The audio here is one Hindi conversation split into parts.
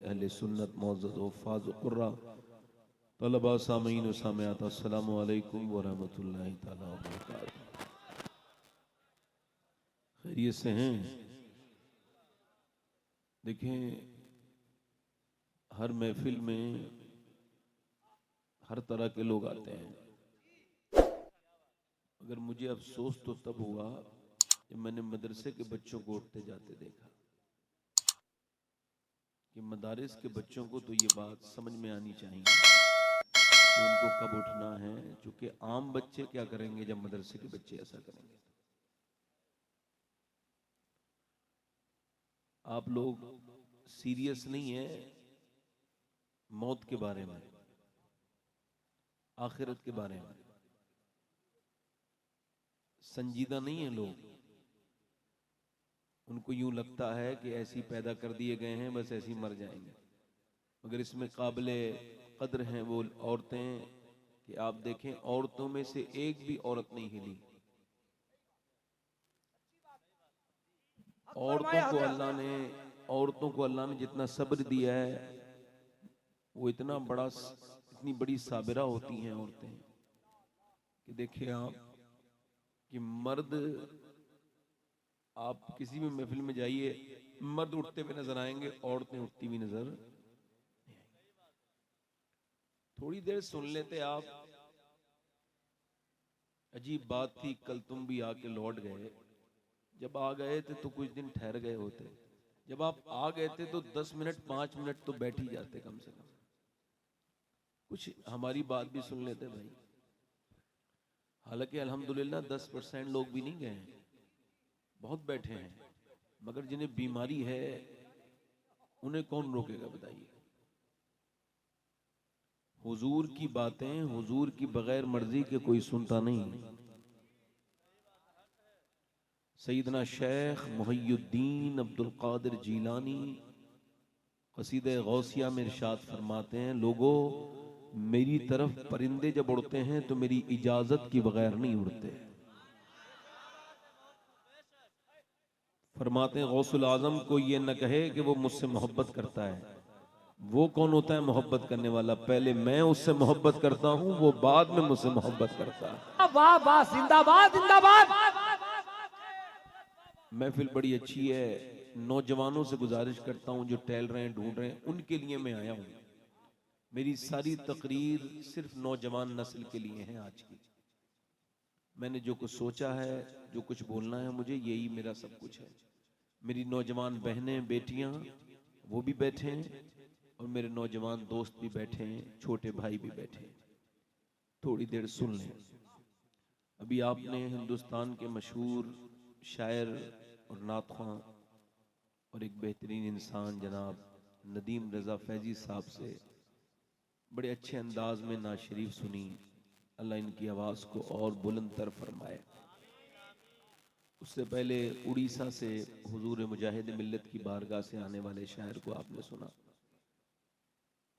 अहले सुन्नत मोअज़्ज़ज़ हुफ़्फ़ाज़ क़ुर्रा तलबा सामीन व सामियात अस्सलामु अलैकुम व रहमतुल्लाहि तआला व बरकातुहू। खैरियत से हैं? देखें, हर महफिल में हर तरह के लोग आते हैं, मगर मुझे अफसोस तो तब हुआ जब मैंने मदरसे के बच्चों को उठते जाते देखा कि मदारिस के बच्चों को तो ये बात समझ में आनी चाहिए कि उनको कब उठना है, क्योंकि आम बच्चे क्या करेंगे जब मदरसे के बच्चे ऐसा करेंगे। आप लोग सीरियस नहीं है मौत के बारे में, आखिरत के बारे में संजीदा नहीं है लोग। उनको यूं लगता है कि ऐसी पैदा कर दिए गए हैं, बस ऐसी मर जाएंगे। मगर इसमें काबिले कद्र हैं वो औरतें कि आप देखें, औरतों में से एक भी औरत नहीं हिली। औरतों को अल्लाह ने जितना सब्र दिया है वो इतनी बड़ी साबिरा होती हैं औरतें कि देखिए आप कि मर्द, आप किसी भी महफिल में जाइए, मर्द उठते हुए नजर आएंगे, औरतें उठती हुई नजर नहीं आएंगी। थोड़ी देर सुन लेते आप। अजीब बात थी, कल तुम भी आके लौट गए। जब आ गए थे तो कुछ दिन ठहर गए होते, जब आप आ गए थे तो 10 मिनट 5 मिनट तो बैठ ही जाते कम से कम, कुछ हमारी बात भी सुन लेते भाई। हालांकि अल्हम्दुलिल्लाह 10% लोग भी नहीं गए हैं, बहुत बैठे हैं, मगर जिन्हें बीमारी है उन्हें कौन रोकेगा बताइए। हुजूर की बातें हुजूर की बगैर मर्जी के कोई सुनता नहीं। सैयदना शेख मुहियुद्दीन अब्दुल कादिर जीलानी कसीदे गौसिया में इरशाद फरमाते हैं, लोगों मेरी तरफ परिंदे जब उड़ते हैं तो मेरी इजाजत की बगैर नहीं उड़ते। फरमाते हैं गौसुल आजम को ये न कहे कि वो मुझसे मोहब्बत करता है। वो कौन होता है मोहब्बत करने वाला? पहले मैं उससे मोहब्बत करता हूं, वो बाद में मुझसे मोहब्बत करता है। वाह वाह, जिंदाबाद जिंदाबाद। महफिल बड़ी अच्छी है। नौजवानों से गुजारिश करता हूं जो टहल रहे हैं, ढूंढ रहे हैं, उनके लिए मैं आया हूं। मेरी सारी तकरीर सिर्फ नौजवान नस्ल के लिए है। आज की मैंने जो कुछ सोचा है, जो कुछ बोलना है मुझे, यही मेरा सब कुछ है। मेरी नौजवान बहनें बेटियां वो भी बैठे हैं और मेरे नौजवान दोस्त भी बैठे हैं, छोटे भाई भी बैठे हैं। थोड़ी देर सुन लें। अभी आपने हिंदुस्तान के मशहूर शायर और नातख़्वां और एक बेहतरीन इंसान जनाब नदीम रज़ा फैजी साहब से बड़े अच्छे अंदाज में नात शरीफ सुनी। अल्लाह इनकी आवाज़ को और बुलंदतर फरमाए। उससे पहले उड़ीसा से हुजूर मुजाहिद मिल्लत की बारगाह से आने वाले शायर को आपने सुना,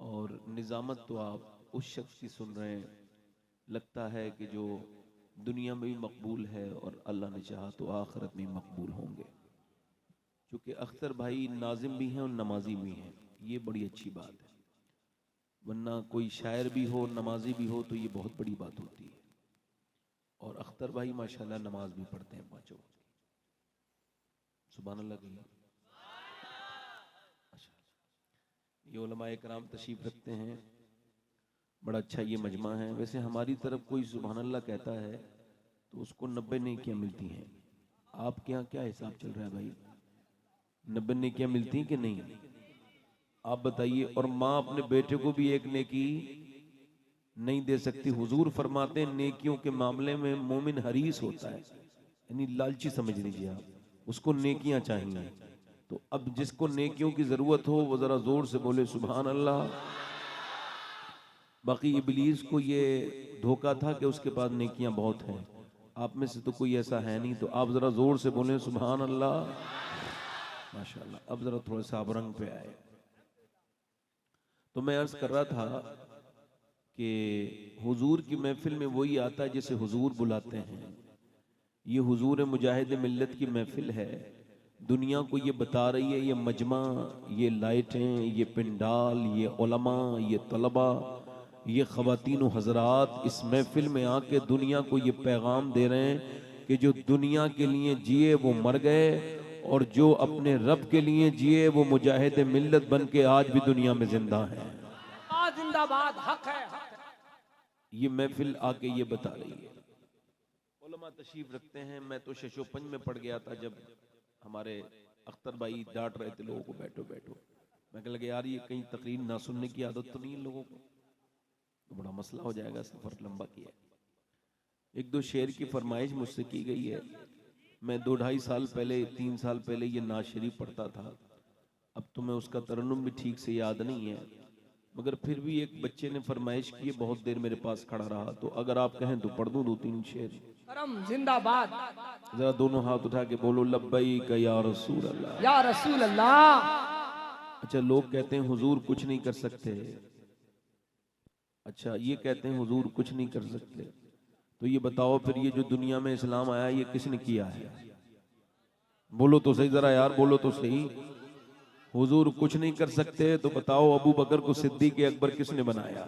और निज़ामत तो आप उस शख्स की सुन रहे हैं, लगता है कि जो दुनिया में भी मकबूल है और अल्लाह ने चाहा तो आखिरत में मकबूल होंगे। क्योंकि अख्तर भाई नाजिम भी हैं और नमाजी भी हैं, ये बड़ी अच्छी बात है। वरना कोई शायर भी हो नमाजी भी हो तो ये बहुत बड़ी बात होती है। और अख्तर भाई माशाल्लाह नमाज भी पढ़ते हैं पांचों वक्त की। सुभान अल्लाह कहिए। ये उलमाए कराम तशरीफ रखते हैं, बड़ा अच्छा ये मजमा है। वैसे हमारी तरफ कोई सुभान अल्लाह कहता है तो उसको 90 नेकियां मिलती हैं। आपके यहाँ क्या हिसाब चल रहा है भाई? 90 नेकियां मिलती हैं कि नहीं? आप बताइए। और माँ अपने बेटे को भी एक नेकी नहीं दे सकती। हुजूर फरमाते हैं नेकियों के मामले में मोमिन हरीस होता है, यानी लालची समझ लीजिए आप, उसको नेकियां चाहिए। तो अब जिसको नेकियों की जरूरत हो वो जरा जोर से बोले सुभान अल्लाह। बाकी इबलीस को ये धोखा था कि उसके पास नेकियां बहुत हैं। आप में से तो कोई ऐसा है नहीं, तो आप जरा जोर से बोले सुभान अल्लाह। माशाल्लाह। अब जरा थोड़ा सा आप रंग पे आए। तो मैं अर्ज कर रहा था कि हुजूर की महफिल में वही आता है जिसे हुजूर बुलाते हैं। ये हुजूर मुजाहिद मिल्लत की महफिल है। दुनिया को ये बता रही है, ये मजमा, ये लाइटें, ये पिंडाल, ये उलमा, ये तलबा, ये ख़वातीन व हज़रात इस महफिल में आके दुनिया को ये पैगाम दे रहे हैं कि जो दुनिया के लिए जिए वो मर गए, और जो अपने रब के लिए जिए वो मुजाहिद मिल्लत बन के आज भी दुनिया में जिंदा है। जिंदाबाद, हक है, हक है। ये महफिल आके ये बता रही है। उलमा तशरीफ रखते हैं। मैं तो शशोपंज में पड़ गया था जब हमारे अख्तर भाई डांट रहे थे लोगों को, बैठो बैठो। मैं कह लगे यार ये कहीं तकरीर ना सुनने की आदत तो नहीं है लोगों को, तो बड़ा मसला हो जाएगा, सफर लंबा किया। एक दो शेर की फरमाइश मुझसे की गई है। मैं 2-2.5 साल पहले 3 साल पहले ये नाज शरीफ पढ़ता था। अब तो मैं उसका तरन्नुम भी ठीक से याद नहीं है, मगर फिर भी एक बच्चे ने फरमाइश की है, बहुत देर मेरे पास खड़ा रहा, तो अगर आप कहें तो पढ़ दूं 2-3 शेर। करम जिंदाबाद। जरा दोनों हाथ उठा के बोलो लब्बैक या रसूल अल्लाह, या रसूल अल्लाह। अच्छा लोग कहते हैं हुजूर कुछ नहीं कर सकते, अच्छा ये कहते हैं हुजूर कुछ नहीं कर सकते, तो ये बताओ फिर ये जो दुनिया में इस्लाम आया ये किसने किया है? बोलो तो सही जरा यार, बोलो तो सही। हुजूर कुछ नहीं कर सकते तो बताओ अबू बकर को सिद्दीक अकबर किसने बनाया?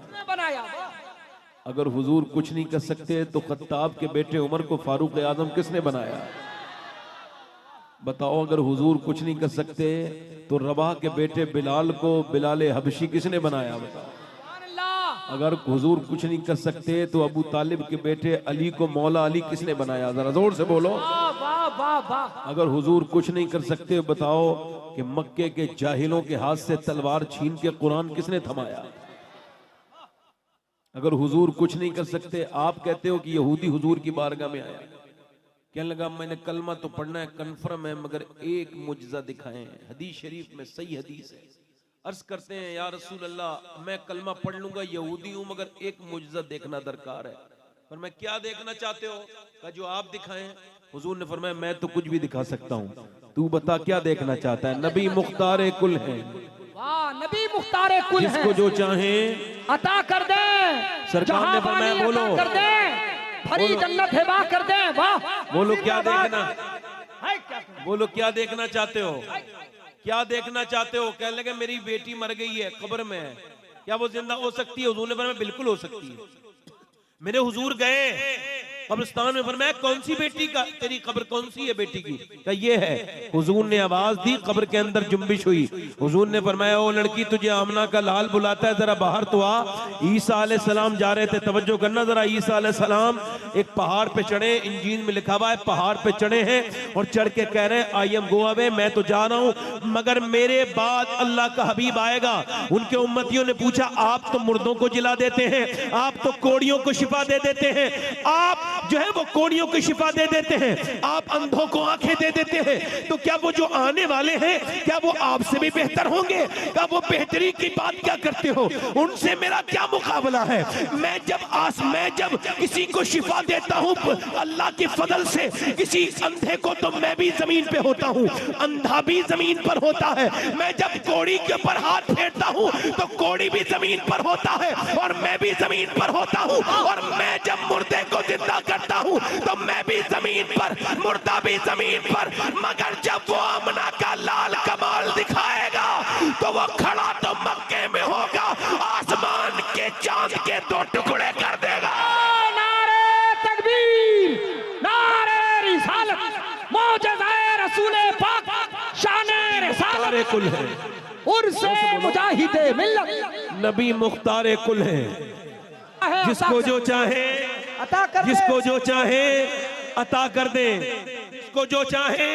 अगर हुजूर कुछ नहीं कर सकते तो खत्ताब के बेटे उमर को फारूक आजम किसने बनाया? बताओ अगर हुजूर कुछ नहीं कर सकते तो रबाह के बेटे बिलाल को बिलाल हबशी किसने बनाया? बताओ। अगर हुजूर कुछ नहीं कर सकते तो अबू तालिब के बेटे अली को मौला अली किसने बनाया? जरा जोर से बोलो। अगर हुजूर कुछ नहीं कर सकते बताओ कि मक्के के जाहिलों के हाथ से तलवार छीन के कुरान किसने थमाया? अगर हुजूर कुछ नहीं कर सकते, आप कहते हो कि यहूदी हुजूर की बारगाह में आया, कहने लगा मैंने कलमा तो पढ़ना है, कन्फर्म है, मगर एक मुजज़ा दिखाएं। हदीस शरीफ में सही हदीस है। अर्ज करते हैं या रसूल अल्लाह मैं कलमा पढ़ लूंगा, यहूदी हूं, मगर एक मुजज़ा देखना दरकार है। पर मैं क्या देखना चाहते हो? कहा जो आप दिखाएं। हुजूर ने फरमाया मैं तो कुछ भी दिखा सकता हूं, तू बता क्या देखना चाहता है? नबी मुख्तार कुल है, नबी मुख्तार कुल है, जिसको जो चाहे अता कर दे। सरकार ने फरमाया बोलो कर दे, भरी जन्नत हिबा कर दे। वाह, बोलो क्या देखना, बोलो क्या देखना चाहते हो? क्या देखना चाहते हो? कह लगे मेरी बेटी मर गई है, कब्र में है, क्या वो जिंदा हो सकती है? हुजूर ने फरमाया बिल्कुल हो सकती है। मेरे हुजूर गए कब्रिस्तान में, फरमाया कौन सी बेटी का, तेरी कब्र कौन सी है बेटी की? क्या ये है? हुजूर ने आवाज दी, कब्र के अंदर जुम्बिश हुई। हुजूर ने फरमाया ओ लड़की तुझे आमना का लाल बुलाता है, जरा बाहर तो आ। ईसा अलैहि सलाम जा रहे थे, तवज्जो करना जरा। ईसा अलैहि सलाम एक पहाड़ पे चढ़े, इंजील में लिखा हुआ है पहाड़ पे चढ़े हैं और चढ़ के कह रहे हैं आई एम गो अवे, मैं तो जा रहा हूं, मगर मेरे बाद अल्लाह का हबीब आएगा। उनके उम्मतियों ने पूछा आप तो मुर्दों को जिला देते हैं, आप तो कोड़ियों को शिफा दे देते हैं, आप जो है वो कोड़ियों की शिफा दे देते हैं, आप अंधों को आंखें दे देते हैं, तो क्या वो जो आने वाले हैं क्या वो आपसे भी बेहतर होंगे? क्या वो बेहतरी की बात क्या करते हो? उनसे मेरा क्या मुकाबला है? मैं जब किसी को शिफा देता हूं अल्लाह के फजल से, किसी अंधे को, तो मैं भी जमीन पे होता हूं, अंधा भी जमीन पर होता है। मैं जब कोड़ी के ऊपर हाथ फेरता हूं तो कोड़ी भी जमीन पर होता है और मैं भी जमीन पर होता हूं। और मैं जब मुर्दे को जिंदा करता हूं तो मैं भी जमीन पर, मुर्दा भी जमीन पर, मगर जब वो आमना का लाल कमाल दिखाएगा तो वो खड़ा तो मक्के में होगा, आसमान के चांद के 2 टुकड़े कर देगा। नारे तकबीर, नारे रिसालत, मौजज़ाए रसूल पाक, शाने रिसालत कुल है, उर्से मुजाहिदे मिल्लत, नबी मुख्तार कुल है। जिसको जो चाहे अता कर दे, जिसको जो चाहे अता कर दे, जिसको जो चाहे।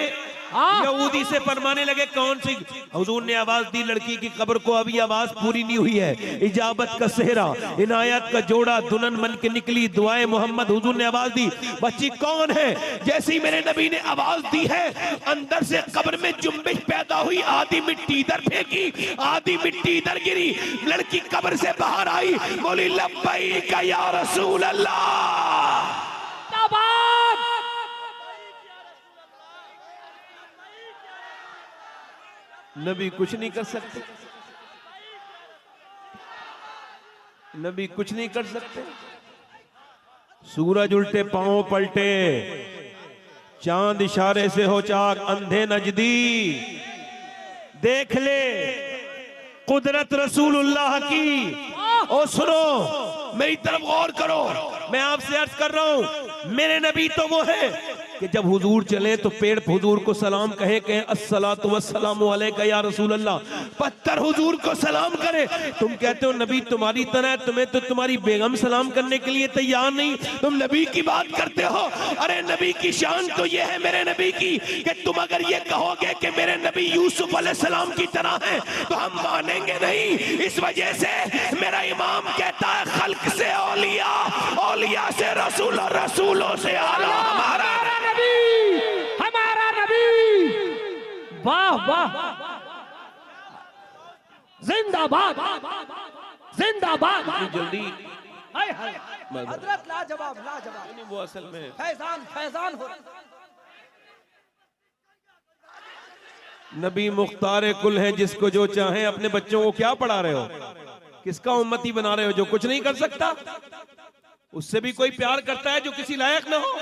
यहूदी से फरमाने लगे कौन सी? हुजूर ने आवाज दी लड़की की कब्र को, अभी आवाज पूरी नहीं हुई है। इजाबत का सेहरा, इनायत का जोड़ा दुल्हन बन के निकली, दुआए मोहम्मद। हुजूर ने आवाज दी बच्ची कौन है? जैसे ही मेरे नबी ने आवाज दी है अंदर से कब्र में जुम्बिश पैदा हुई, आधी मिट्टी इधर फेंकी, आधी मिट्टी इधर गिरी, लड़की कब्र से बाहर आई, बोली लब्बैक या रसूल अल्लाह। नबी कुछ नहीं कर सकते, नबी कुछ नहीं कर सकते। सूरज उल्टे पांव पलटे, चांद इशारे से हो चाक, अंधे नजदी देख ले कुदरत रसूलुल्लाह की। ओ सुनो, मेरी तरफ गौर करो, मैं आपसे अर्ज कर रहा हूं, मेरे नबी तो वो है कि जब हुजूर चले तो पेड़ हुजूर को सलाम कहें अस्सलातु वस्सलामु अलैका या रसूल अल्लाह। पत्थर हुजूर को सलाम करे। तुम कहते हो नबी तुम्हारी तरह है, तुम्हें तो तुम्हारी बेगम सलाम करने के लिए तैयार नहीं, तुम नबी की बात करते हो। अरे नबी की शान तो ये है मेरे नबी की कि तुम अगर ये कहोगे कि मेरे नबी यूसुफ अलैहिस्सलाम की तरह है तो हम मानेंगे नहीं। इस वजह से मेरा इमाम कहता है खल्क से औलिया, औलिया से रसूल, रसूलों से आला हमारा नबी। वाह वाह, जिंदाबाद जिंदाबाद। जल्दी हाय हाय, हजरत लाजवाब लाजवाब। वो असल में फैजान फैजान हो। नबी मुख्तार कुल है, जिसको जो चाहे। अपने बच्चों को क्या पढ़ा रहे हो, किसका उम्मती बना रहे हो जो कुछ नहीं कर सकता? उससे भी कोई प्यार करता है जो किसी लायक ना हो?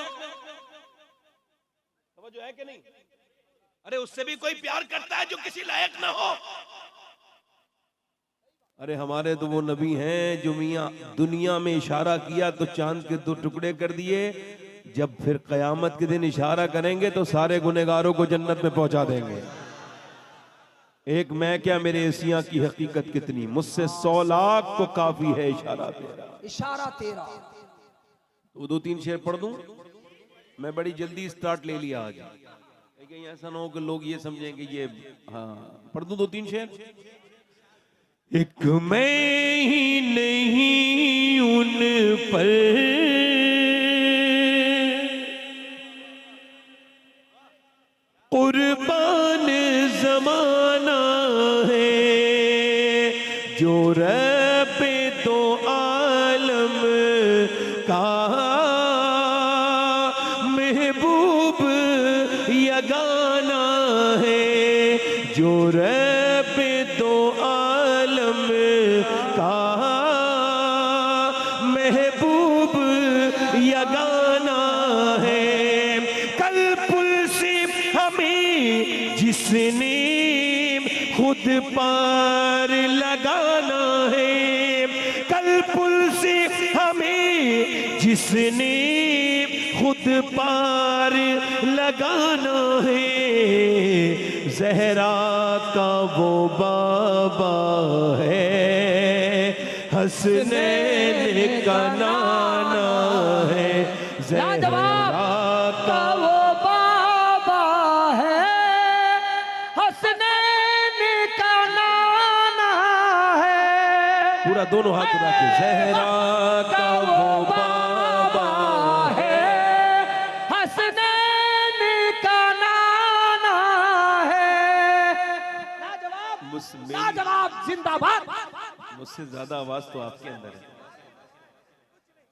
जो है कि नहीं? अरे उससे भी कोई प्यार करता है जो किसी लायक ना हो? अरे हमारे तो वो नबी हैं जो मियां दुनिया में इशारा किया तो चांद के 2 टुकड़े कर दिए। जब फिर कयामत के दिन इशारा करेंगे तो सारे गुनहगारों को जन्नत में पहुंचा देंगे। एक मैं क्या, मेरे एशिया की हकीकत कितनी, मुझसे 100 लाख को काफी है इशारा तेरा, इशारा तेरा। तो 2-3 शेर पढ़ दूं? मैं बड़ी जल्दी स्टार्ट ले लिया आज, कहीं ऐसा ना हो कि लोग ये समझेंगे ये। हाँ, पढ़ दूं 2-3 शेर? एक मैं ही नहीं उन पर कुर्बान जमाना है, जो रब दो आलम का महबूब यगाना है, जो रब दो आलम का महबूब यगाना है। कल पुल से हमें जिसने खुद पार लगाना है, कल पुल से हमें जिसने खुद पार लगाना है। ज़हरा का वो बाबा है, हसनैन का नाना है। ज़हरा का वो बाबा है, हसनैन का नाना है। पूरा दोनों हाथ उठा के, ज़हरा का वो बाबा है, हसनैन का नाना है। लाजवाब जिंदाबाद। मुझसे ज्यादा आवाज तो आपके अंदर है।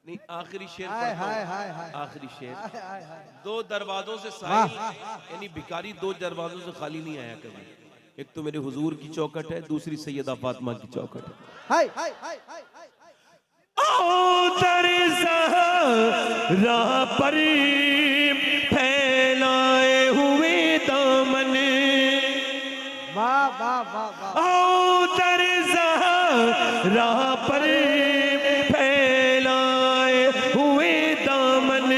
नहीं, आखिरी शेर हाय हाय हाय हाय, आखिरी शेर। हाय हाय हाय। 2 दरवाजों से साहिल, यानी भिखारी 2 दरवाजों से खाली नहीं आया कभी। एक तो मेरे हुजूर की चौखट है, दूसरी सैयदा फातिमा की चौखट है। हाय हाय हाय हाय। ओ दर ज़हरा पर फैलाए हुए दामन, वाह वाह वाह वाह। ओ दर ज़हरा पर फैलाए हुए दामन,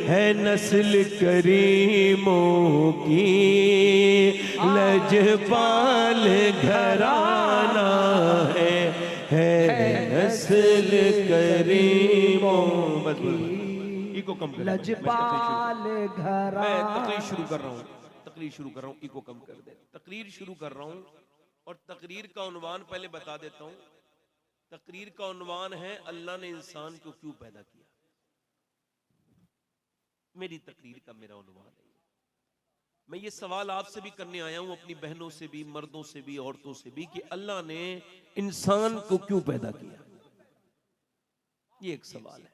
है नस्ल करीमों की लजपाल घराना है नस्ल करीमों की। इको कम कर, लजपाल घराना। मैं तकरीर शुरू कर रहा हूँ, तकरीर शुरू कर रहा हूँ, इको कम कर दे। तकरीर शुरू कर रहा हूँ और तकरीर का उन्वान पहले बता देता हूँ। तकरीर का उन्वान है अल्लाह ने इंसान को क्यों पैदा किया। मेरी तकरीर का मेरा उन्वान है। मैं ये सवाल आपसे भी करने आया हूं, अपनी बहनों से भी, मर्दों से भी, औरतों से भी, कि अल्लाह ने इंसान को क्यों पैदा किया। ये एक सवाल है।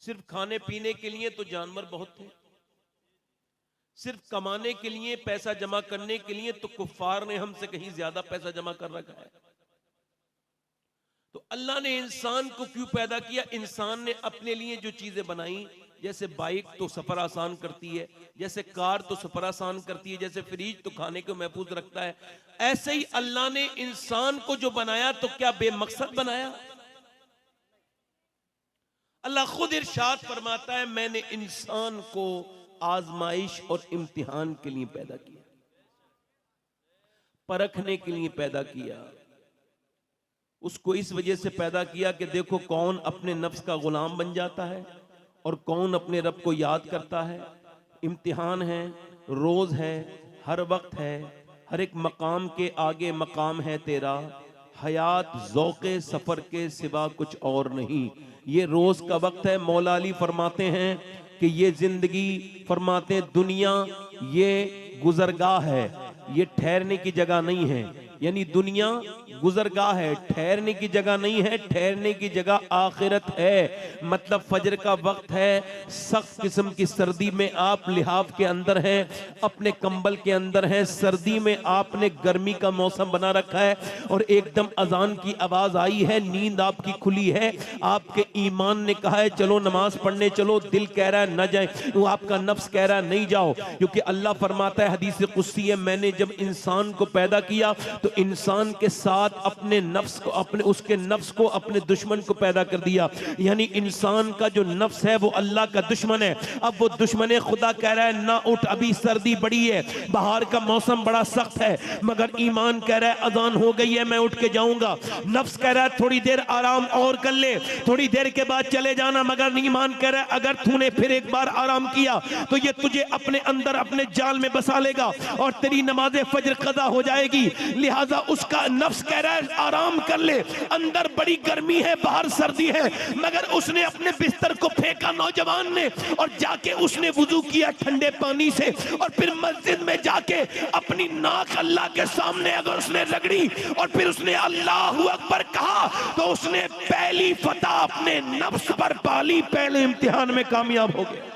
सिर्फ खाने पीने के लिए तो जानवर बहुत थे, सिर्फ कमाने के लिए, पैसा जमा करने के लिए तो कुफ्फार ने हमसे कहीं ज्यादा पैसा जमा कर रखा है। तो अल्लाह ने इंसान को क्यों पैदा किया। इंसान ने अपने लिए जो चीजें बनाई जैसे बाइक तो सफर आसान करती है, जैसे कार तो सफर आसान करती है, जैसे फ्रिज तो खाने को महफूज रखता है, ऐसे ही अल्लाह ने इंसान को जो बनाया तो क्या बेमकसद बनाया? अल्लाह खुद इरशाद फरमाता है मैंने इंसान को आजमाइश और इम्तिहान के लिए पैदा किया, परखने के लिए पैदा किया। उसको इस वजह से पैदा किया कि देखो कौन अपने नफ्स का गुलाम बन जाता है और कौन अपने रब को याद करता है। इम्तिहान है, रोज है, हर वक्त है, हर एक मकाम के आगे मकाम है तेरा। हयात ज़ौक़े सफर के सिवा कुछ और नहीं, ये रोज का वक्त है। मौला अली फरमाते हैं कि ये जिंदगी, फरमाते हैं दुनिया ये गुजरगाह है, ये ठहरने की जगह नहीं है। यानी दुनिया गुजरगाह है, ठहरने की जगह नहीं है, ठहरने की जगह आखिरत है। मतलब फजर का वक्त है, सख्त किस्म की सर्दी में आप लिहाफ के अंदर हैं, अपने कंबल के अंदर हैं। सर्दी में आपने गर्मी का मौसम बना रखा है और एकदम अजान की आवाज आई है, नींद आपकी खुली है, आपके ईमान ने कहा है चलो नमाज पढ़ने चलो, दिल कह रहा है न जाए, वो आपका नफ्स कह रहा है नहीं जाओ। क्योंकि अल्लाह फरमाता है हदीस कुदसी है, मैंने जब इंसान को पैदा किया तो इंसान के साथ अपने नफ्स को, अपने उसके नफ्स को, अपने दुश्मन को पैदा कर दिया। यानी इंसान का जो नफ्स है वो अल्लाह का दुश्मन है। अब वो दुश्मन खुदा कह रहा है ना उठ, अभी सर्दी बड़ी है, बाहर का मौसम बड़ा सख्त है, मगर ईमान कह रहा है अजान हो गई है मैं उठ के जाऊंगा। नफ्स कह रहा है थोड़ी देर आराम और कर ले, थोड़ी देर के बाद चले जाना, मगर ईमान कह रहा है अगर तूने फिर एक बार आराम किया तो ये तुझे अपने अंदर अपने जाल में बसा लेगा और तेरी नमाज फजर कज़ा हो जाएगी। लिहाजा उसका नफ्स कह रहा है आराम कर ले, अंदर बड़ी गर्मी है, बाहर सर्दी है, मगर उसने अपने बिस्तर को फेंका नौजवान ने और जाके उसने वुजू किया ठंडे पानी से और फिर मस्जिद में जाके अपनी नाक अल्लाह के सामने अगर उसने रगड़ी और फिर उसने अल्लाहू अकबर कहा तो उसने पहली फतह अपने नफ्स पर पाली, पहले इम्तिहान में कामयाब हो गया।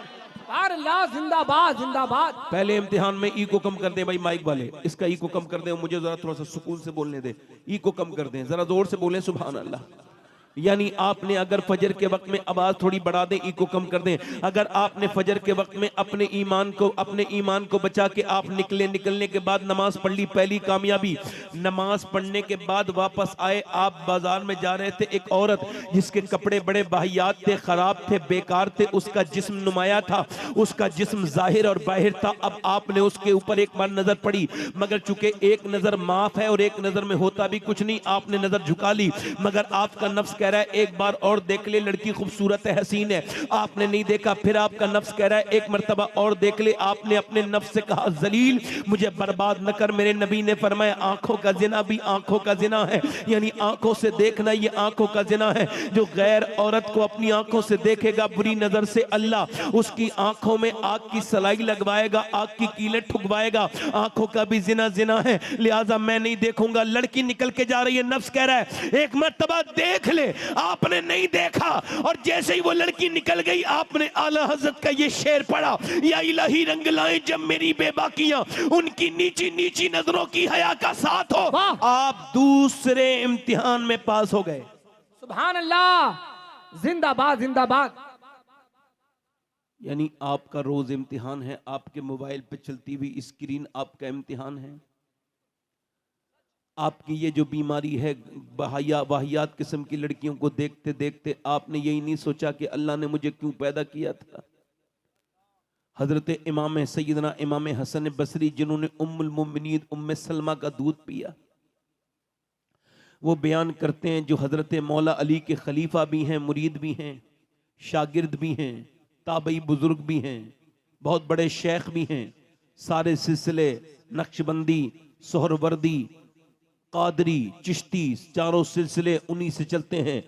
अल्लाह जिंदाबाद जिंदाबाद। पहले इम्तिहान में ई को कम कर दे भाई, माइक वाले इसका ई को कम कर दे, मुझे जरा थोड़ा सा सुकून से बोलने दे, ई को कम कर दे, जरा जोर से बोलें सुभान अल्लाह। यानी आपने अगर फजर के वक्त में आवाज थोड़ी बढ़ा दें, ई को कम कर दें। अगर आपने फजर के वक्त में अपने ईमान को बचा के आप निकलने के बाद नमाज पढ़ ली, पहली कामयाबी। नमाज पढ़ने के बाद वापस आए, आप बाजार में जा रहे थे, एक औरत जिसके कपड़े बड़े बाहियात थे, खराब थे, बेकार थे, उसका जिस्म नुमाया था, उसका जिस्म जाहिर और बाहिर था। अब आपने उसके ऊपर एक बार नजर पड़ी, मगर चूंकि एक नजर माफ है और एक नजर में होता भी कुछ नहीं, आपने नजर झुका ली, मगर आपका नफ्स कह रहा है एक बार और देख ले, लड़की खूबसूरत है, हसीन है, आपने नहीं देखा। फिर आपका नफ्स कह रहा है एक मर्तबा और देख ले, आपने अपने नफ्स से कहा जलील मुझे बर्बाद न कर। मेरे नबी ने फरमाया आंखों का जिना भी आंखों का जिना है, यानी आंखों से देखना ये आंखों का जिना है। जो गैर औरत को अपनी आंखों से देखेगा बुरी नजर से, अल्लाह उसकी आंखों में आग की सलाई लगवाएगा, आग की कीलें ठुकवाएगा। आंखों का भी जिना जिना है, लिहाजा मैं नहीं देखूंगा। लड़की निकल के जा रही है, नफ्स कह रहा है एक मर्तबा देख ले, आपने नहीं देखा और जैसे ही वो लड़की निकल गई आपने आला हजरत का ये शेर पढ़ा, या इलाही रंग लाए जब मेरी बेबाकियां उनकी नीची नीची नजरों की हया का साथ हो। आप दूसरे इम्तिहान में पास हो गए। सुभान अल्लाह जिंदाबाद जिंदाबाद। यानी आपका रोज इम्तिहान है, आपके मोबाइल पे चलती हुई स्क्रीन आपका इम्तिहान है। आपकी ये जो बीमारी है, वाहियात किस्म की लड़कियों को देखते देखते आपने यही नहीं सोचा कि अल्लाह ने मुझे क्यों पैदा किया था। हजरत इमाम सैयदना इमाम हसन बसरी जिन्होंने उम्मुल मोमिनीन उम्मे सलमा का दूध पिया, वो बयान करते हैं जो हजरत मौला अली के खलीफा भी हैं, मुरीद भी हैं, शागिर्द भी हैं, ताबई बुजुर्ग भी हैं, बहुत बड़े शेख भी हैं, सारे सिलसिले नक्शबंदी, सोहरवर्दी, कादरी, चिश्ती, चारों सिलसिले उन्हीं से चलते हैं।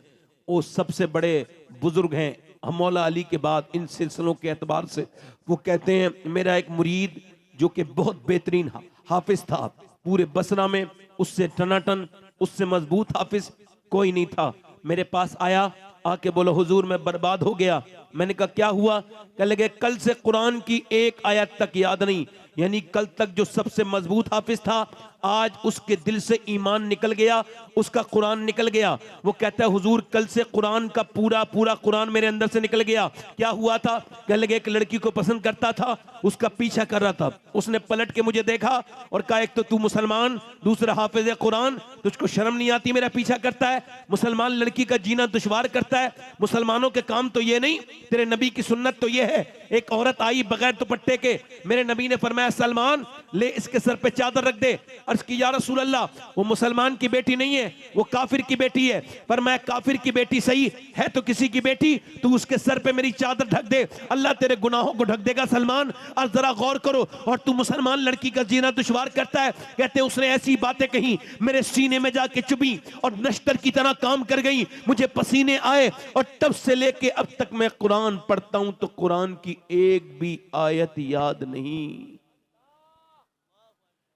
वो सबसे बड़े बुजुर्ग हैं मौला अली के बाद इन सिलसिलों के एतबार से। वो कहते हैं मेरा एक मुरीद जो कि बहुत बेहतरीन हाफिज था, पूरे बसरा में उससे टनाटन, उससे मजबूत हाफिज कोई नहीं था, मेरे पास आया, आके बोलो हुजूर मैं बर्बाद हो गया, मैंने कहा क्या हुआ? कहने लगे कल से कुरान की एक आयत तक याद नहीं, यानी कल तक जो सबसे मजबूत हाफिज था आज उसके दिल से ईमान निकल गया, उसका कुरान निकल गया। वो कहता है हुजूर कल से कुरान का पूरा पूरा कुरान मेरे अंदर से निकल गया। क्या हुआ था? कहने लगे एक लड़की को पसंद करता था, उसका पीछा कर रहा था, उसने पलट के मुझे देखा और कहा एक तो तू मुसलमान, दूसरा हाफिज कुरान, तुझको शर्म नहीं आती मेरा पीछा करता है? मुसलमान लड़की का जीना दुश्वार करता है, मुसलमानों के काम तो ये नहीं, तेरे नबी की सुन्नत तो ये है। एक औरत आई बगैर दुपट्टे के, मेरे नबी ने फरमाया सलमान ले इसके सर पे चादर रख दे। अर्ज की या रसूल अल्लाह वो मुसलमान की बेटी नहीं है, वो काफिर की बेटी है। पर मैं काफिर की बेटी सही है तो किसी की बेटी, तू उसके सर पे मेरी चादर ढक दे, अल्लाह तेरे गुनाहों को ढक देगा सलमान। और जरा गौर करो, और तू मुसलमान लड़की का जीना दुश्वार करता है। कहते उसने ऐसी बातें कही मेरे सीने में जाके चुभी और नश्तर की तरह काम कर गई, मुझे पसीने आए और तब से लेके अब तक मैं कुरान पढ़ता हूं तो कुरान की एक भी आयत याद नहीं।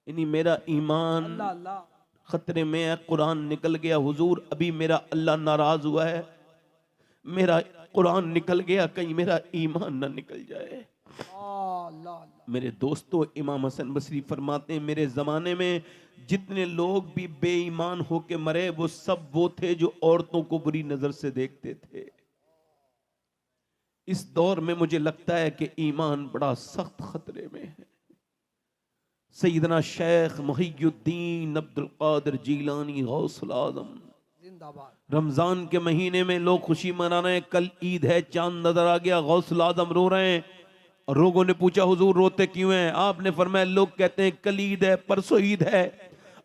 यानी मेरा ईमान अल्लाह अल्लाह खतरे में है, कुरान निकल गया। हुजूर अभी मेरा अल्लाह नाराज हुआ है, मेरा कुरान निकल गया, कहीं मेरा ईमान ना निकल जाए। अल्लाह अल्लाह। मेरे दोस्तों इमाम हसन बसरी फरमाते हैं मेरे जमाने में जितने लोग भी बेईमान होके मरे वो सब वो थे जो औरतों को बुरी नजर से देखते थे। इस दौर में मुझे लगता है कि ईमान बड़ा सख्त खतरे में है। सैयदना शेख मुहियुद्दीन अब्दुल कादिर जीलानी गौसुल आजम जिंदाबाद। रमजान के महीने में लोग खुशी मना रहे हैं, कल ईद है, चांद नजर आ गया, गौसुल आजम रो रहे हैं। और लोगों ने पूछा हुजूर रोते क्यों हैं? आपने फरमाया लोग कहते हैं कल ईद है, परसों ईद है,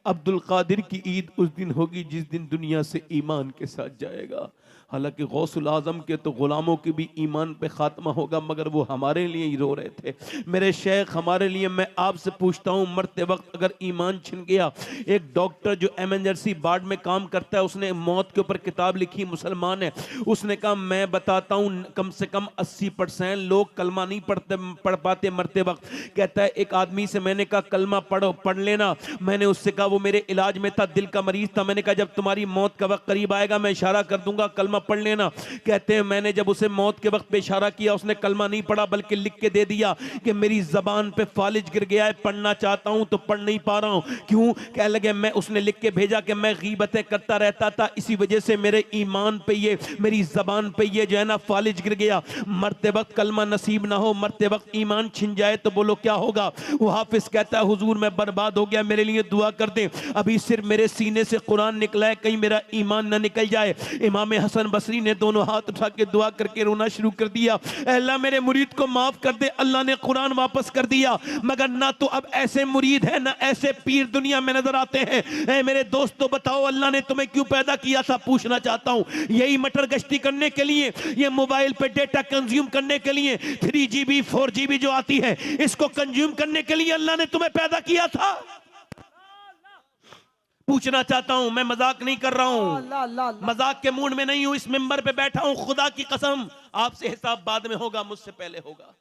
अब्दुल कादिर की ईद उस दिन होगी जिस दिन दुनिया से ईमान के साथ जाएगा। हालांकि गौसुल आजम के तो गुलामों के भी ईमान पे खात्मा होगा, मगर वो हमारे लिए ही रो रहे थे। मेरे शेख हमारे लिए, मैं आपसे पूछता हूँ मरते वक्त अगर ईमान छिन गया, एक डॉक्टर जो एमरजेंसी वार्ड में काम करता है उसने मौत के ऊपर किताब लिखी, मुसलमान है, उसने कहा मैं बताता हूँ कम से कम 80% लोग कलमा नहीं पढ़ पाते मरते वक्त। कहता है एक आदमी से मैंने कहा कलमा पढ़ लेना, मैंने उससे कहा वो मेरे इलाज में था, दिल का मरीज था, मैंने कहा जब तुम्हारी मौत का वक्त करीब आएगा मैं इशारा कर दूंगा कलमा पढ़ लेना। कहते हैं मैंने जब उसे मौत के वक्त पे इशारा किया उसने कलमा नहीं पढ़ा बल्कि लिख के दे दिया कि मेरी जबान पे फालिज गिर गया है, पढ़ना चाहता हूं तो पढ़ नहीं पा रहा हूं। क्यों? कह लगे मैं, उसने लिख के भेजा कि मैं गीबतें करता रहता था, इसी वजह से मेरे ईमान पे ये, मेरी जबान पे ये जो है ना फालिज गिर गया। मरते वक्त कलमा नसीब ना हो, मरते वक्त ईमान छिन जाए तो बोलो क्या होगा? वो हाफिज कहता है हुजूर मैं बर्बाद हो गया, मेरे लिए दुआ कर दे, अभी सिर्फ मेरे सीने से कुरान निकला है, कहीं मेरा ईमान ना निकल जाए। इमाम हसन बसरी ने दोनों हाथ उठा के दुआ करके रोना शुरू कर दिया, अल्लाह मेरे मुरीद को माफ कर दे। अल्लाह ने कुरान वापस कर दिया, मगर ना तो अब ऐसे मुरीद है ना ऐसे पीर दुनिया में नजर आते हैं। ऐ मेरे दोस्तों बताओ अल्लाह ने तुम्हें क्यों पैदा किया था? पूछना चाहता हूं, यही मटर गश्ती करने के लिए, ये मोबाइल पे डेटा कंज्यूम करने के लिए, 3GB 4GB जो आती है इसको कंज्यूम करने के लिए अल्लाह ने तुम्हें पैदा किया था? पूछना चाहता हूं, मैं मजाक नहीं कर रहा हूं, मजाक के मूड में नहीं हूं, इस मिंबर पे बैठा हूं, खुदा की कसम आपसे हिसाब बाद में होगा, मुझसे पहले होगा।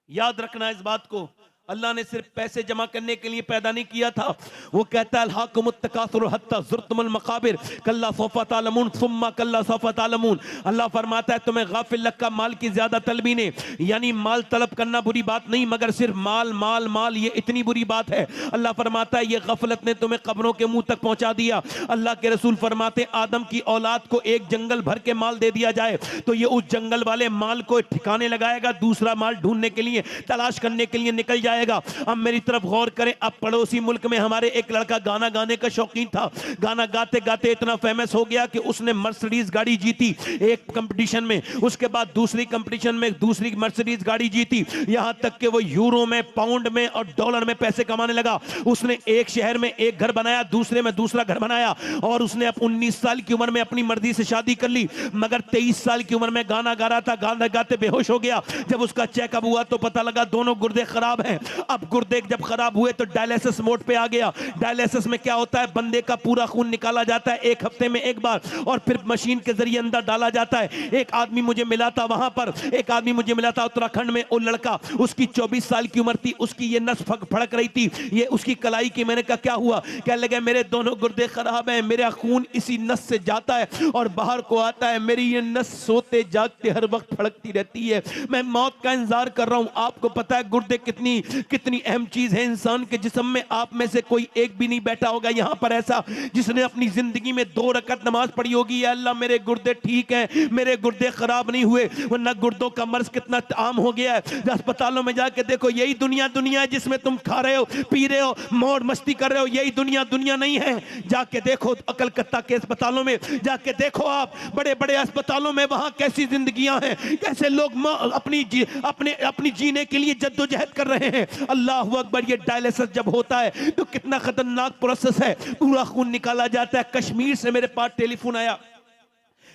याद रखना इस बात को, अल्लाह ने सिर्फ पैसे जमा करने के लिए पैदा नहीं किया था। वो कहता है अल्हाकुमुत तकासुर हत्ता ज़ुरतुमुल मकाबिर कल्ला सौफा तालमून सुम्मा कल्ला सौफा तालमून। अल्लाह फरमाता है तुम्हें गाफिल लक्का माल की ज्यादा तलबी ने, यानी माल तलब करना बुरी बात नहीं, मगर सिर्फ माल माल माल ये इतनी बुरी बात है। अल्लाह फरमाता है ये गफलत ने तुम्हें कब्रों के मुंह तक पहुंचा दिया। अल्लाह के रसूल फरमाते आदम की औलाद को एक जंगल भर के माल दे दिया जाए तो ये उस जंगल वाले माल को ठिकाने लगाएगा, दूसरा माल ढूंढने के लिए, तलाश करने के लिए निकल जाएगा। अब मेरी तरफ गौर करें, अब पड़ोसी मुल्क में हमारे एक लड़का गाना गाने का शौकीन था, गाना गाते गाते इतना फेमस हो गया कि उसने मर्सिडीज गाड़ी जीती एक कंपटीशन में, उसके बाद दूसरी कंपटीशन में दूसरी मर्सिडीज गाड़ी जीती, यहां तक कि वो यूरो में, पाउंड में और डॉलर में पैसे कमाने लगा। उसने एक शहर में एक घर बनाया, दूसरे में दूसरा घर बनाया, और उसने अब 19 साल की उम्र में अपनी मर्जी से शादी कर ली, मगर 23 साल की उम्र में गाना गा रहा था, गाना गाते बेहोश हो गया। जब उसका चेकअप हुआ तो पता लगा दोनों गुर्दे खराब हैं। अब गुर्दे जब खराब हुए तो डायलिसिस मोड पे आ गया। डायलिसिस में क्या होता है, बंदे का पूरा खून निकाला जाता है 1 हफ्ते में एक बार, और फिर मशीन के जरिए अंदर डाला जाता है। एक आदमी मुझे मिला था वहां पर, एक आदमी मुझे मिला था उत्तराखंड में, वो लड़का, उसकी 24 साल की उम्र थी, उसकी ये नस फड़क रही थी, ये उसकी कलाई की। मैंने कहा क्या हुआ? कहने लगे मेरे दोनों गुर्दे खराब हैं, मेरा खून इसी नस से जाता है और बाहर को आता है, मेरी ये नस सोते जागते हर वक्त फड़कती रहती है, मैं मौत का इंतजार कर रहा हूं। आपको पता है गुर्दे कितनी कितनी अहम चीज है इंसान के जिस्म में। आप में से कोई एक भी नहीं बैठा होगा यहां पर ऐसा जिसने अपनी जिंदगी में 2 रकात नमाज पढ़ी होगी, या अल्लाह मेरे गुर्दे ठीक हैं, मेरे गुर्दे खराब नहीं हुए। वरना गुर्दों का मर्ज कितना आम हो गया है। अस्पतालों में जाके देखो, यही दुनिया है जिसमें तुम खा रहे हो, पी रहे हो, मौज मस्ती कर रहे हो, यही दुनिया नहीं है। जाके देखो कलकत्ता के अस्पतालों में, जाके देखो आप बड़े बड़े अस्पतालों में, वहां कैसी जिंदगियां हैं, कैसे लोग अपनी जीने के लिए जद्दोजहद कर रहे हैं। अल्लाह अकबर। ये डायलिसिस जब होता है तो कितना खतरनाक प्रोसेस है, पूरा खून निकाला जाता है। कश्मीर से मेरे पास टेलीफोन आया,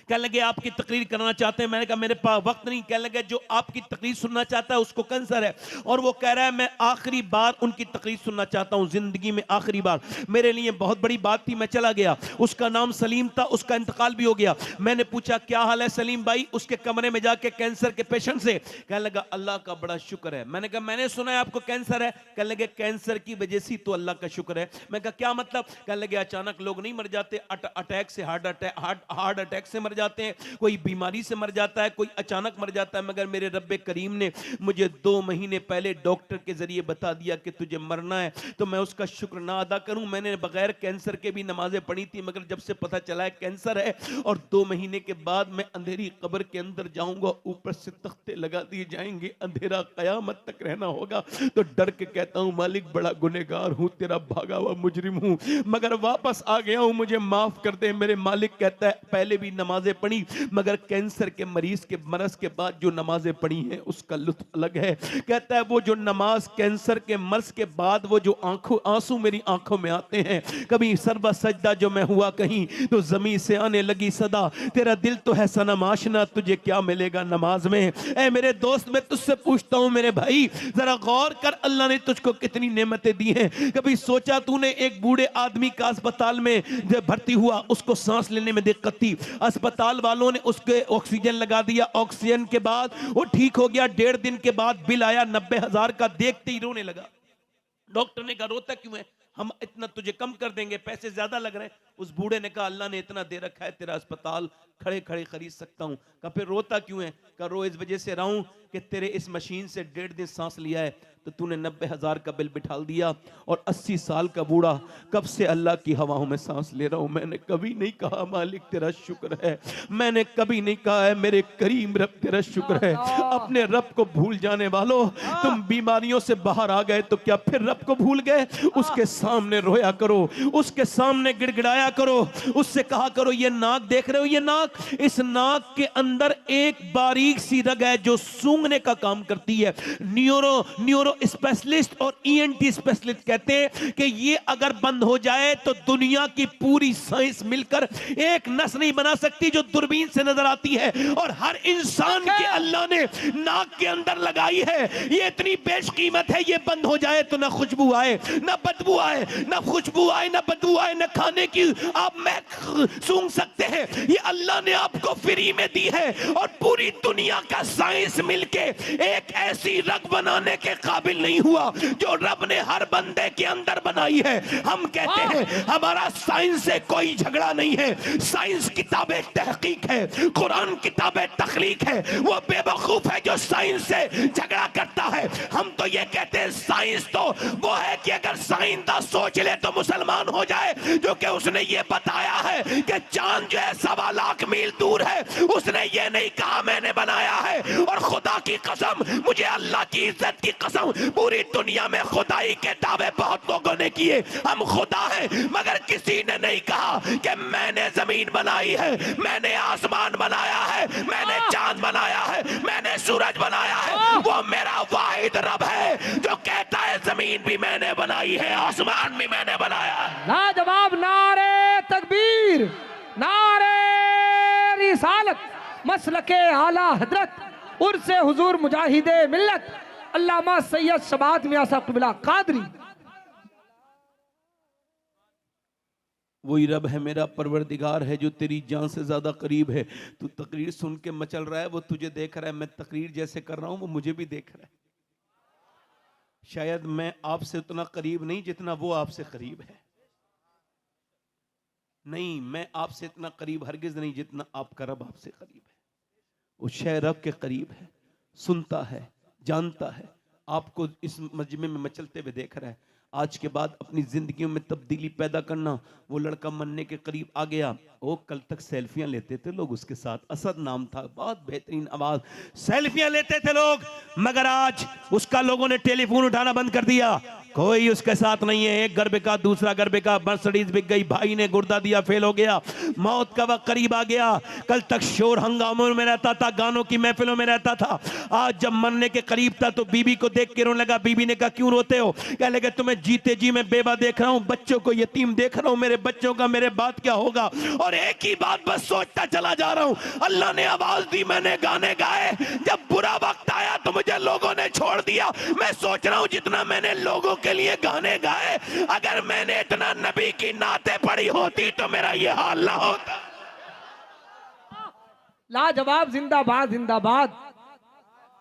कहने लगे आपकी तकरीर कराना चाहते हैं। मैंने कहा मेरे पास वक्त नहीं। कहने लगे जो आपकी तकरीर सुनना चाहता है उसको कैंसर है, और वो कह रहा है मैं आखिरी बार उनकी तकरीर सुनना चाहता हूं, जिंदगी में आखिरी बार। मेरे लिए बहुत बड़ी बात थी, मैं चला गया। उसका नाम सलीम था, उसका इंतकाल भी हो गया। मैंने पूछा क्या हाल है सलीम भाई, उसके कमरे में जाके कैंसर के पेशेंट से। कहने लगा अल्लाह का बड़ा शुक्र है। मैंने कहा मैंने सुना है आपको कैंसर है। कहने लगे कैंसर की वजह से तो अल्लाह का शुक्र है। मैं कहा क्या मतलब? कहने लगे अचानक लोग नहीं मर जाते, अटैक से, हार्ट अटैक से मर जाते हैं, कोई बीमारी से मर जाता है, कोई अचानक मर जाता है, मगर मेरे रब्बे करीम ने मुझे 2 महीने पहले डॉक्टर के जरिए बता दिया कि तुझे मरना है, तो मैं उसका शुक्र ना अदा करूं? मैंने बगैर कैंसर के भी नमाजें पढ़ी थी, मगर जब से पता चला है कैंसर है और 2 महीने के बाद मैं अंधेरी कब्र के अंदर जाऊंगा, ऊपर से तख्ते लगा दिए जाएंगे, अंधेरा कयामत तक रहना होगा, तो डर के कहता हूं मालिक बड़ा गुनहगार हूं, तेरा भागा हुआ मुजरिम हूं, मगर वापस आ गया हूं, मुझे माफ कर दे। मेरे मालिक कहता है पहले भी नमाजें पढ़ी, मगर कैंसर के मरीज के मरज के बाद जो नमाजें पढ़ी हैं उसका लुत्फ अलग है। कहता है वो जो नमाज कैंसर के मर्ज के बाद वो जो आंसू मेरी आंखों में आते हैं, कभी सरबा सजदा जो मैं हुआ कहीं तो जमीन से आने लगी सदा, तेरा दिल तो है सनम आशना, तुझे क्या मिलेगा नमाज में। ऐ मेरे दोस्त, मैं तुझसे पूछता हूं मेरे भाई, जरा गौर कर अल्लाह ने तुझको कितनी नेमतें दी हैं। कभी सोचा तूने एक बूढ़े आदमी का अस्पताल में जब भर्ती हुआ, उसको सांस लेने में दिक्कत थी, अस्पताल वालों ने उसके ऑक्सीजन लगा दिया, ऑक्सीजन के बाद वो ठीक हो गया। 1.5 दिन के बाद बिल आया 90,000 का, देखते ही रोने लगा। डॉक्टर ने कहा रोता क्यों है, हम इतना तुझे कम कर देंगे, पैसे ज्यादा लग रहे हैं। उस बूढ़े ने कहा अल्लाह ने इतना दे रखा है, तेरा अस्पताल खड़े खड़े खरीद सकता हूं। कहा फिर रोता क्यों है? कहा रो इस वजह से रहा हूं कि तेरे इस मशीन से 1.5 दिन सांस लिया है तो तूने 90,000 का बिल बिठाल दिया, और 80 साल का बूढ़ा कब से अल्लाह की हवाओं में सांस ले रहा हूं। मैंने कभी नहीं कहा मालिक तेरा शुक्र है, मैंने कभी नहीं कहा है मेरे करीम रब तेरा शुक्र है। अपने रब को भूल जाने वालों, तुम बीमारियों से बाहर आ गए तो क्या फिर रब को भूल गए? उसके सामने रोया करो, उसके सामने गिड़गिड़ाया करो, उससे कहा करो ये नाक देख रहे हो, ये नाक, इस नाक के अंदर एक बारीक सी रग है जो सूंघने का काम करती है। न्यूरो स्पेशलिस्ट और ईएनटी स्पेशलिस्ट कहते हैं कि ये अगर बंद हो जाए तो दुनिया की पूरी साइंस मिलकर एक नस नहीं बना सकती जो दूरबीन से नजर आती है, और हर इंसान के अल्लाह ने नाक के अंदर लगाई है। ये इतनी बेशकीमत है, ये बंद हो जाए तो ना खुशबू आए, ना बदबू आए, ना खुशबू आए, ना बदबू आए, ना खाने की आप महक सूंघ सकते हैं। ये अल्लाह ने आपको फ्री में दी है, और पूरी दुनिया का साइंस मिलके एक ऐसी रग बनाने के काबिल नहीं हुआ जो रब ने हर बंदे के अंदर बनाई है। हम कहते हैं हमारा साइंस से कोई झगड़ा नहीं है, साइंस किताबें तहकीक है, कुरान किताबें तखलीक है। वो बेवकूफ है जो साइंस से झगड़ा करता है। हम तो ये कहते हैं साइंस तो वो है कि अगर साइंसदान सोच ले तो मुसलमान हो जाए, जो कि उसने ये बताया है कि चांद जो है 1.25 लाख मील दूर है, उसने ये नहीं कहा मैंने बनाया है। और खुदा की कसम, मुझे अल्लाह की इज्जत की कसम, पूरी दुनिया में खुदाई के दावे बहुत लोगों ने किए, हम खुदा हैं, मगर किसी ने नहीं कहा कि मैंने जमीन बनाई है, मैंने आसमान बनाया है, मैंने चांद बनाया है, मैंने सूरज बनाया है। वो मेरा वाहिद रब है जो कहता है जमीन भी मैंने बनाई है, आसमान भी मैंने बनाया है। लाजवाब नारे तकबीर, नारे रिसालत, मसलके आला हजरत, उर्से हुजूर मुजाहिदे मिल्लत, अल्लामा सैयद शबात मियां साहब क़िबला कादरी। वही रब है मेरा परवरदिगार है जो तेरी जान से ज्यादा करीब है। तू तकरीर सुन के मचल रहा है, वो तुझे देख रहा है। मैं तकरीर जैसे कर रहा हूं वो मुझे भी देख रहा है। शायद मैं आपसे उतना करीब नहीं जितना वो आपसे करीब है। नहीं, मैं आपसे इतना करीब हरगिज नहीं जितना आपका रब आपसे करीब है। वो शय रब के करीब है, सुनता है, जानता है। आपको इस मजमे में मचलते हुए देख रहा है। आज के बाद अपनी जिंदगियों में तब्दीली पैदा करना। वो लड़का मरने के करीब आ गया। वो कल तक सेल्फियां लेते थे लोग उसके साथ, असद नाम था, बहुत बेहतरीन आवाज, सेल्फियां लेते थे लोग। मगर आज उसका लोगों ने टेलीफोन उठाना बंद कर दिया। कोई उसके साथ नहीं है। एक घर बिका, दूसरा घर बिका, मर्सिडीज बिक गई, भाई ने गुर्दा दिया, फेल हो गया, मौत का वक्त करीब आ गया। कल तक शोर हंगामों में रहता था, गानों की महफिलों में रहता था। आज जब मरने के करीब था तो बीबी को देख के रोने लगा। बीबी ने कहा क्यों रोते हो? कह लगे तुम्हें जीते जी मैं बेवा देख रहा हूं, बच्चों को यतीम देख रहा हूं, मेरे बच्चों का मेरे बाद क्या होगा? और एक ही बात बस सोचता चला जा रहा हूं, अल्लाह ने आवाज दी, मैंने गाने गाए, जब बुरा वक्त आया तो मुझे लोगों ने छोड़ दिया। मैं सोच रहा हूं जितना मैंने लोगों के लिए गाने गाए, अगर मैंने इतना नबी की नाते पढ़ी होती तो मेरा ये हाल ना होता। लाजवाब, जिंदाबाद जिंदाबाद।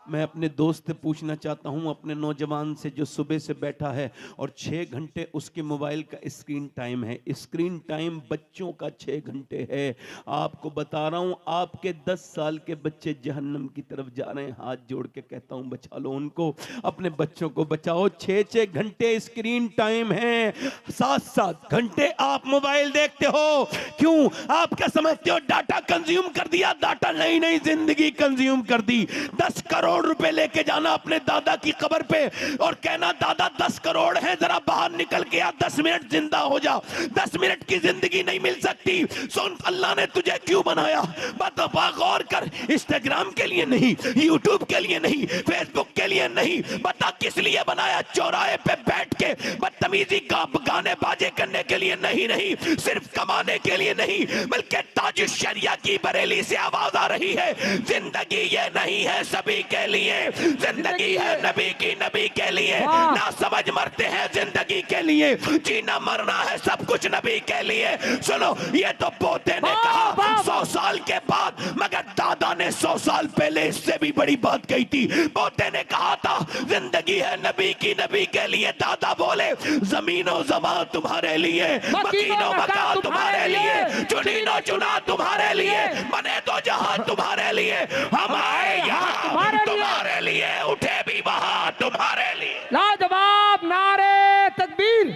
मैं अपने दोस्त से पूछना चाहता हूं, अपने नौजवान से जो सुबह से बैठा है और 6 घंटे उसके मोबाइल का स्क्रीन टाइम है। स्क्रीन टाइम बच्चों का 6 घंटे है। आपको बता रहा हूं, आपके 10 साल के बच्चे जहन्नम की तरफ जा रहे हैं। हाथ जोड़ के कहता हूं बचा लो उनको, अपने बच्चों को बचाओ। 6-6 घंटे स्क्रीन टाइम है, 7-7 घंटे आप मोबाइल देखते हो। क्यों? आप क्या समझते हो डाटा कंज्यूम कर दिया? डाटा नहीं नहीं, जिंदगी कंज्यूम कर दी। 10 करोड़ रुपए लेके जाना अपने दादा की कब्र पे और कहना दादा 10 करोड़ है, जरा बाहर निकल के आ, 10 मिनट जिंदा हो जा। 10 मिनट की जिंदगी नहीं मिल सकती। सुन, अल्लाह ने तुझे क्यों बनाया? बता, गौर कर। इंस्टाग्राम के लिए नहीं, यूट्यूब के लिए नहीं, फेसबुक के लिए नहीं, बता किस लिए बनाया? चौराहे पे बैठ के बदतमीजी का गाने बाजे करने के लिए नहीं, नहीं सिर्फ कमाने के लिए नहीं, बल्कि ताज शरिया की बरेली से आवाज आ रही है, जिंदगी ये नहीं है सभी के लिए, जिंदगी है नबी की, नबी के लिए। ना समझ मरते हैं जिंदगी के लिए, जीना मरना है सब कुछ नबी के लिए। सुनो, ये तो पोते ने कहा 100 साल के बाद, मगर दादा ने 100 साल पहले इससे भी बड़ी बात कही थी। पोते ने कहा था जिंदगी है नबी की, नबी के लिए। दादा बोले जमीनो जमा तुम्हारे लिए, मकीनो मका तुम्हारे लिए, चुनीनो चुना तुम्हारे लिए, बने तो जहां तुम्हारे लिए, हम आए यहाँ तुम्हारे लिए, उठे भी वहां तुम्हारे लिए। लाजवाब, नारे तकबीर,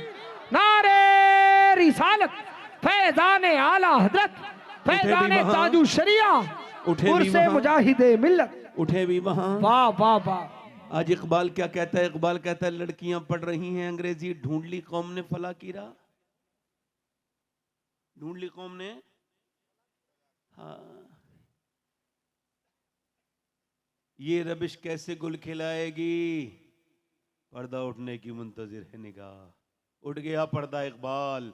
नारे रिसालत, फैजाने आला हजरत, फैजाने ताजु शरिया, उर्से मुजाहिदे मिल्लत। उठे भी वहां। वाह वाह वाह। आज इकबाल क्या कहता है? इकबाल कहता है लड़कियां पढ़ रही हैं अंग्रेजी, ढूंढ ली कौम ने फला की राह, ढूंढ ली कौम ने। हाँ, ये रबिश कैसे गुल खिलाएगी? पर्दा उठने की मुंतजिर है निगाह। उठ गया पर्दा इकबाल।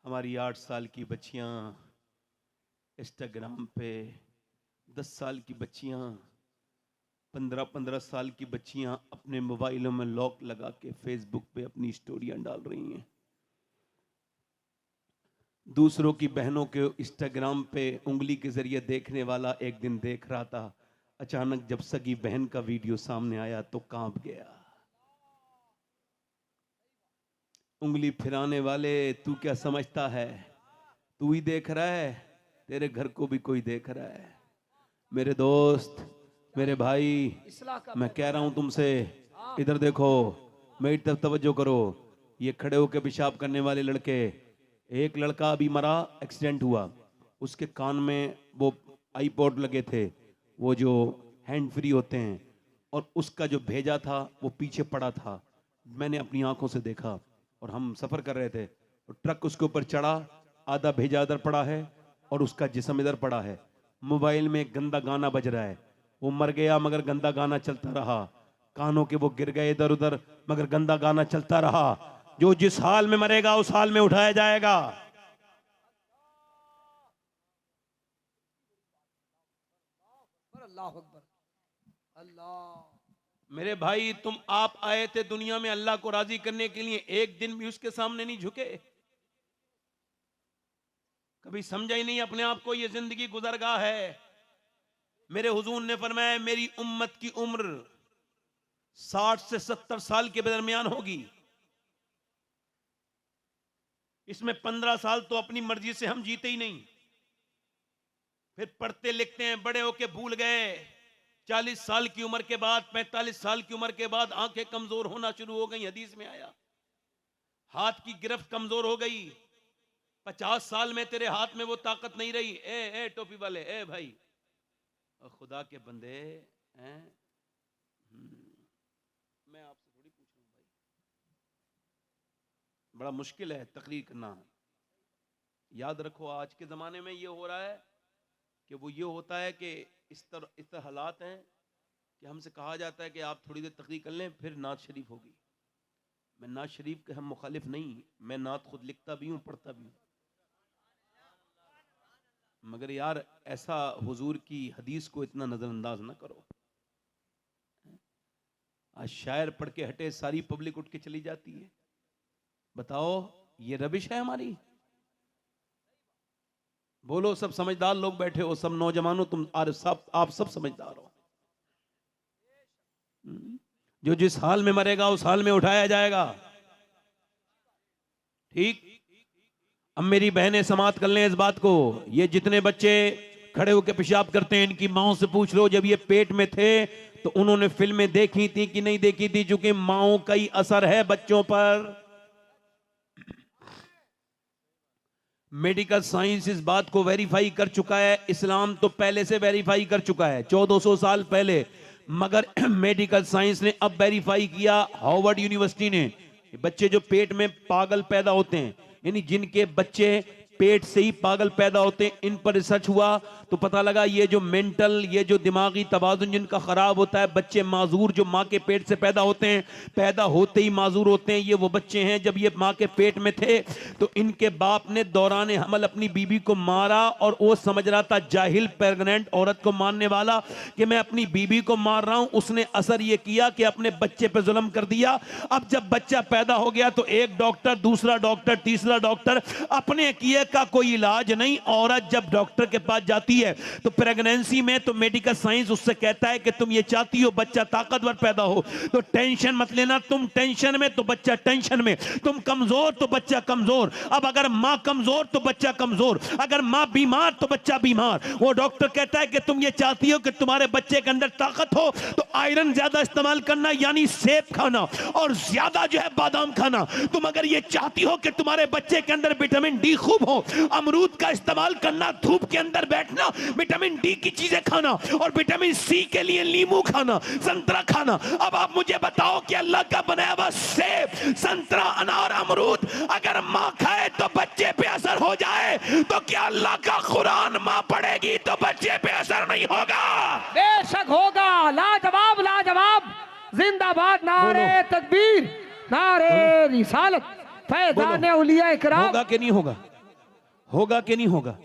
हमारी 8 साल की बच्चियां इंस्टाग्राम पे, 10 साल की बच्चियां, 15-15 साल की बच्चियां अपने मोबाइलों में लॉक लगा के फेसबुक पे अपनी स्टोरियां डाल रही हैं। दूसरों की बहनों के इंस्टाग्राम पे उंगली के जरिए देखने वाला एक दिन देख रहा था, अचानक जब सगी बहन का वीडियो सामने आया तो कांप गया। उंगली फिराने वाले, तू क्या समझता है? तू ही देख रहा है, तेरे घर को भी कोई देख रहा है। मेरे दोस्त, मेरे भाई, मैं कह रहा हूं तुमसे, इधर देखो, मेरी तरफ तवज्जो करो। ये खड़े होकर पेशाब करने वाले लड़के, एक लड़का अभी मरा, एक्सीडेंट हुआ, उसके कान में वो आईपॉड लगे थे, वो जो हैंड फ्री होते हैं, और उसका जो भेजा था वो पीछे पड़ा था। मैंने अपनी आंखों से देखा, और हम सफर कर रहे थे, और ट्रक उसके ऊपर चढ़ा, आधा भेजा इधर पड़ा है और उसका जिस्म इधर पड़ा है। मोबाइल में गंदा गाना बज रहा है। वो मर गया मगर गंदा गाना चलता रहा। कानों के वो गिर गए इधर उधर, मगर गंदा गाना चलता रहा। जो जिस हाल में मरेगा उस हाल में उठाया जाएगा। अल्लाह अकबर, अल्लाह। मेरे भाई, तुम आप आए थे दुनिया में अल्लाह को राजी करने के लिए, एक दिन भी उसके सामने नहीं झुके? कभी समझा ही नहीं अपने आप को ये जिंदगी गुजरगाह है। मेरे हुजूर ने फरमाया मेरी उम्मत की उम्र 60 से 70 साल के दरमियान होगी। इसमें 15 साल तो अपनी मर्जी से हम जीते ही नहीं, फिर पढ़ते लिखते हैं, बड़े होके भूल गए। 40 साल की उम्र के बाद, 45 साल की उम्र के बाद आंखें कमजोर होना शुरू हो गई। हदीस में आया हाथ की गिरफ्त कमजोर हो गई। 50 साल में तेरे हाथ में वो ताकत नहीं रही। ए टोपी वाले, ए भाई, और खुदा के बंदे हैं, मैं आपसे थोड़ी पूछ रहा हूं भाई, बड़ा मुश्किल है तकरीर करना। याद रखो आज के जमाने में ये हो रहा है कि वो ये होता है कि इस तरह हालात हैं कि हमसे कहा जाता है कि आप थोड़ी देर तकरीर कर लें, फिर नात शरीफ होगी। मैं नात शरीफ के हम मुखालिफ नहीं, मैं नात खुद लिखता भी हूँ, पढ़ता भी हूँ, मगर यार ऐसा हुजूर की हदीस को इतना नजरअंदाज ना करो। आज शायर पढ़ के हटे, सारी पब्लिक उठ के चली जाती है। बताओ ये रबिश है हमारी? बोलो, सब समझदार लोग बैठे हो, सब नौजवानों, तुम आप सब समझदार हो। जो जिस हाल में मरेगा उस हाल में उठाया जाएगा। ठीक? अब मेरी बहनें समाप्त कर लें इस बात को। ये जितने बच्चे खड़े होकर पेशाब करते हैं, इनकी माओं से पूछ लो जब ये पेट में थे तो उन्होंने फिल्में देखी थी कि नहीं देखी थी, चूंकि माओं का ही असर है बच्चों पर। मेडिकल साइंस इस बात को वेरीफाई कर चुका है, इस्लाम तो पहले से वेरीफाई कर चुका है 1400 साल पहले, मगर मेडिकल साइंस ने अब वेरीफाई किया, हार्वर्ड यूनिवर्सिटी ने। बच्चे जो पेट में पागल पैदा होते हैं, यानी जिनके बच्चे पेट से ही पागल पैदा होते हैं, इन पर रिसर्च हुआ तो पता लगा ये जो मेंटल, ये जो दिमागी तवाज़ुन जिनका खराब होता है, बच्चे माजूर जो माँ के पेट से पैदा होते हैं, पैदा होते ही माजूर होते हैं, ये वो बच्चे हैं जब ये माँ के पेट में थे तो इनके बाप ने दौरान हमल अपनी बीबी को मारा, और वो समझ रहा था, जाहिल प्रेग्नेंट औरत को मारने वाला, कि मैं अपनी बीबी को मार रहा हूं। उसने असर ये किया कि अपने बच्चे पे जुल्म कर दिया। अब जब बच्चा पैदा हो गया तो एक डॉक्टर, दूसरा डॉक्टर, तीसरा डॉक्टर, अपने किए का कोई इलाज नहीं। औरत जब डॉक्टर के पास जाती है तो प्रेगनेंसी में तो मेडिकल साइंस उससे कहता है कि तुम ये चाहती हो बच्चा ताकतवर पैदा हो तो टेंशन मत लेना, तुम टेंशन में तो बच्चा टेंशन में, तुम कमजोर तो बच्चा कमजोर। अब अगर मां कमजोर तो बच्चा कमजोर, अगर मां बीमार तो बच्चा बीमार। वो डॉक्टर कहता है कि तुम ये चाहती हो कि तुम्हारे बच्चे के अंदर ताकत हो तो आयरन ज्यादा इस्तेमाल करना, यानी सेब खाना और ज्यादा जो है बादाम खाना। तुम अगर ये चाहती हो कि तुम्हारे बच्चे के अंदर विटामिन डी खूब हो, अमरूद का इस्तेमाल करना, धूप के अंदर बैठना, विटामिन डी की चीजें खाना, और विटामिन सी के लिए नींबू खाना, संतरा खाना। अब आप मुझे बताओ कि अल्लाह का बनाया हुआ सेब, संतरा, अनार, अमरूद अगर मां खाए तो बच्चे पे असर हो जाए, तो क्या अल्लाह का कुरान मां पढ़ेगी तो बच्चे पे असर नहीं होगा? बेशक होगा। लाजवाब लाजवाब, जिंदाबाद, नारे तकबीर, नारे रिसालत, फैज़ान औलिया इकराम। होगा कि नहीं होगा? होगा कि नहीं होगा?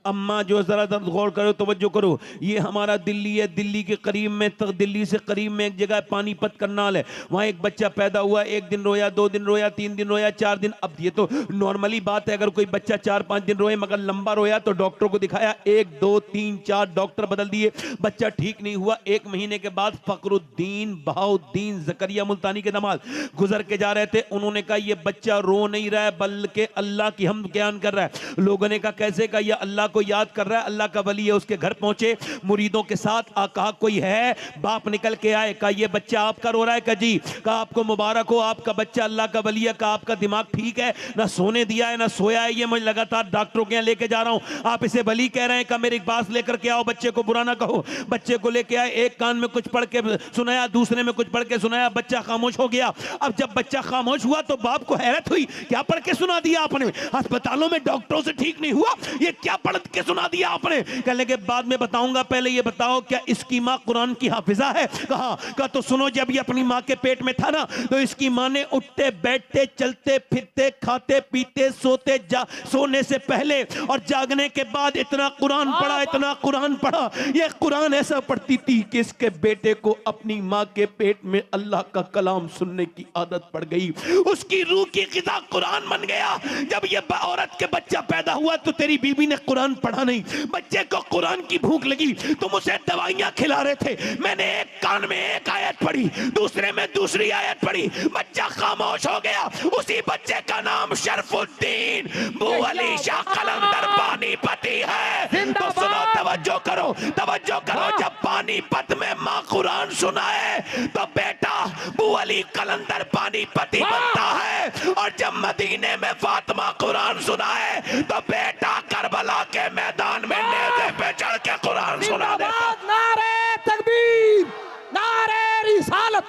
अम्मा जो जरा गौर करो, तवज्जो करो, ये हमारा दिल्ली है, दिल्ली के करीब में, दिल्ली से करीब में एक जगह पानीपत करनाल है, वहाँ एक बच्चा पैदा हुआ, 1 दिन रोया, 2 दिन रोया, 3 दिन रोया, 4 दिन। अब ये तो नॉर्मली बात है, अगर कोई बच्चा 4-5 दिन रोए, मगर लंबा रोया तो डॉक्टरों को दिखाया, 1, 2, 3, 4 डॉक्टर बदल दिए, बच्चा ठीक नहीं हुआ। 1 महीने के बाद फकरुद्दीन बहाउद्दीन जकरिया मुल्तानी के दामाद गुजर के जा रहे थे, उन्होंने कहा ये बच्चा रो नहीं रहा है बल्कि अल्लाह की हम बयान कर रहा है। लोगों ने कहा कैसे? कहा यह अल्लाह को याद कर रहा है, अल्लाह का वली है। उसके घर पहुंचे मुरीदों के साथ, कहा कोई है? बाप निकल के आए, कहा ये बच्चा आपका रो रहा है? कहा जी। कहा आपको मुबारक हो, आपका बच्चा अल्लाह का वली है। कहा आपका दिमाग ठीक है, ना सोने दिया है ना सोया है, ये मैं लगातार डॉक्टरों के यहाँ लेके जा रहा हूं, आप इसे वली कह रहे हैं? कहा मेरे पास लेकर के आओ, बच्चे को बुरा ना कहो। बच्चे को लेके आए, एक कान में कुछ पढ़ के सुनाया, दूसरे में कुछ पढ़ के सुनाया, बच्चा खामोश हो गया। अब जब बच्चा खामोश हुआ तो बाप को हैरत हुई, क्या पढ़ के सुना दिया आपने? अस्पतालों में डॉक्टरों से ठीक नहीं हुआ, ये क्या पढ़ पढ़ के सुना दिया आपने। कहने लगे बाद में बताऊंगा, पहले ये बताओ क्या इसकी माँ कुरान की हाफिजा है? कहा तो सुनो, जब ये अपनी माँ के पेट में था ना, तो इसकी माँ ने उठते बैठते चलते फिरते खाते पीते सोने से पहले और जागने के बाद इतना कुरान पढ़ा, इतना कुरान पढ़ा। ये कुरान ऐसा पढ़ती थी कि इसके बेटे को अपनी माँ के पेट में अल्लाह का कलाम सुनने की आदत पड़ गई। उसकी रूह की ग़िज़ा कुरान बन गया। जब ये औरत के बच्चा पैदा हुआ तो तेरी बीबी ने कुरान पढ़ा नहीं, बच्चे को कुरान की भूख लगी, तुम उसे दवाइयां खिला रहे थे। मैंने एक कान में एक आयत पढ़ी, दूसरे में दूसरी आयत पढ़ी, बच्चा खामोश हो गया। उसी बच्चे का नाम शरफुद्दीन बुअली शाह कलंदर पानीपती है। तो सुनो, तवज्जो करो, तवज्जो करो। जब पानीपत में माँ कुरान सुनाए तो बेटा बुअली कलंदर पानीपती बनता है, और जब मदीने में फातिमा कुरान सुनाए तो बेटा करबला के मैदान में नेज़े पे चढ़ के कुरान सुना देता। नारे तकबीर, नारे रिसालत,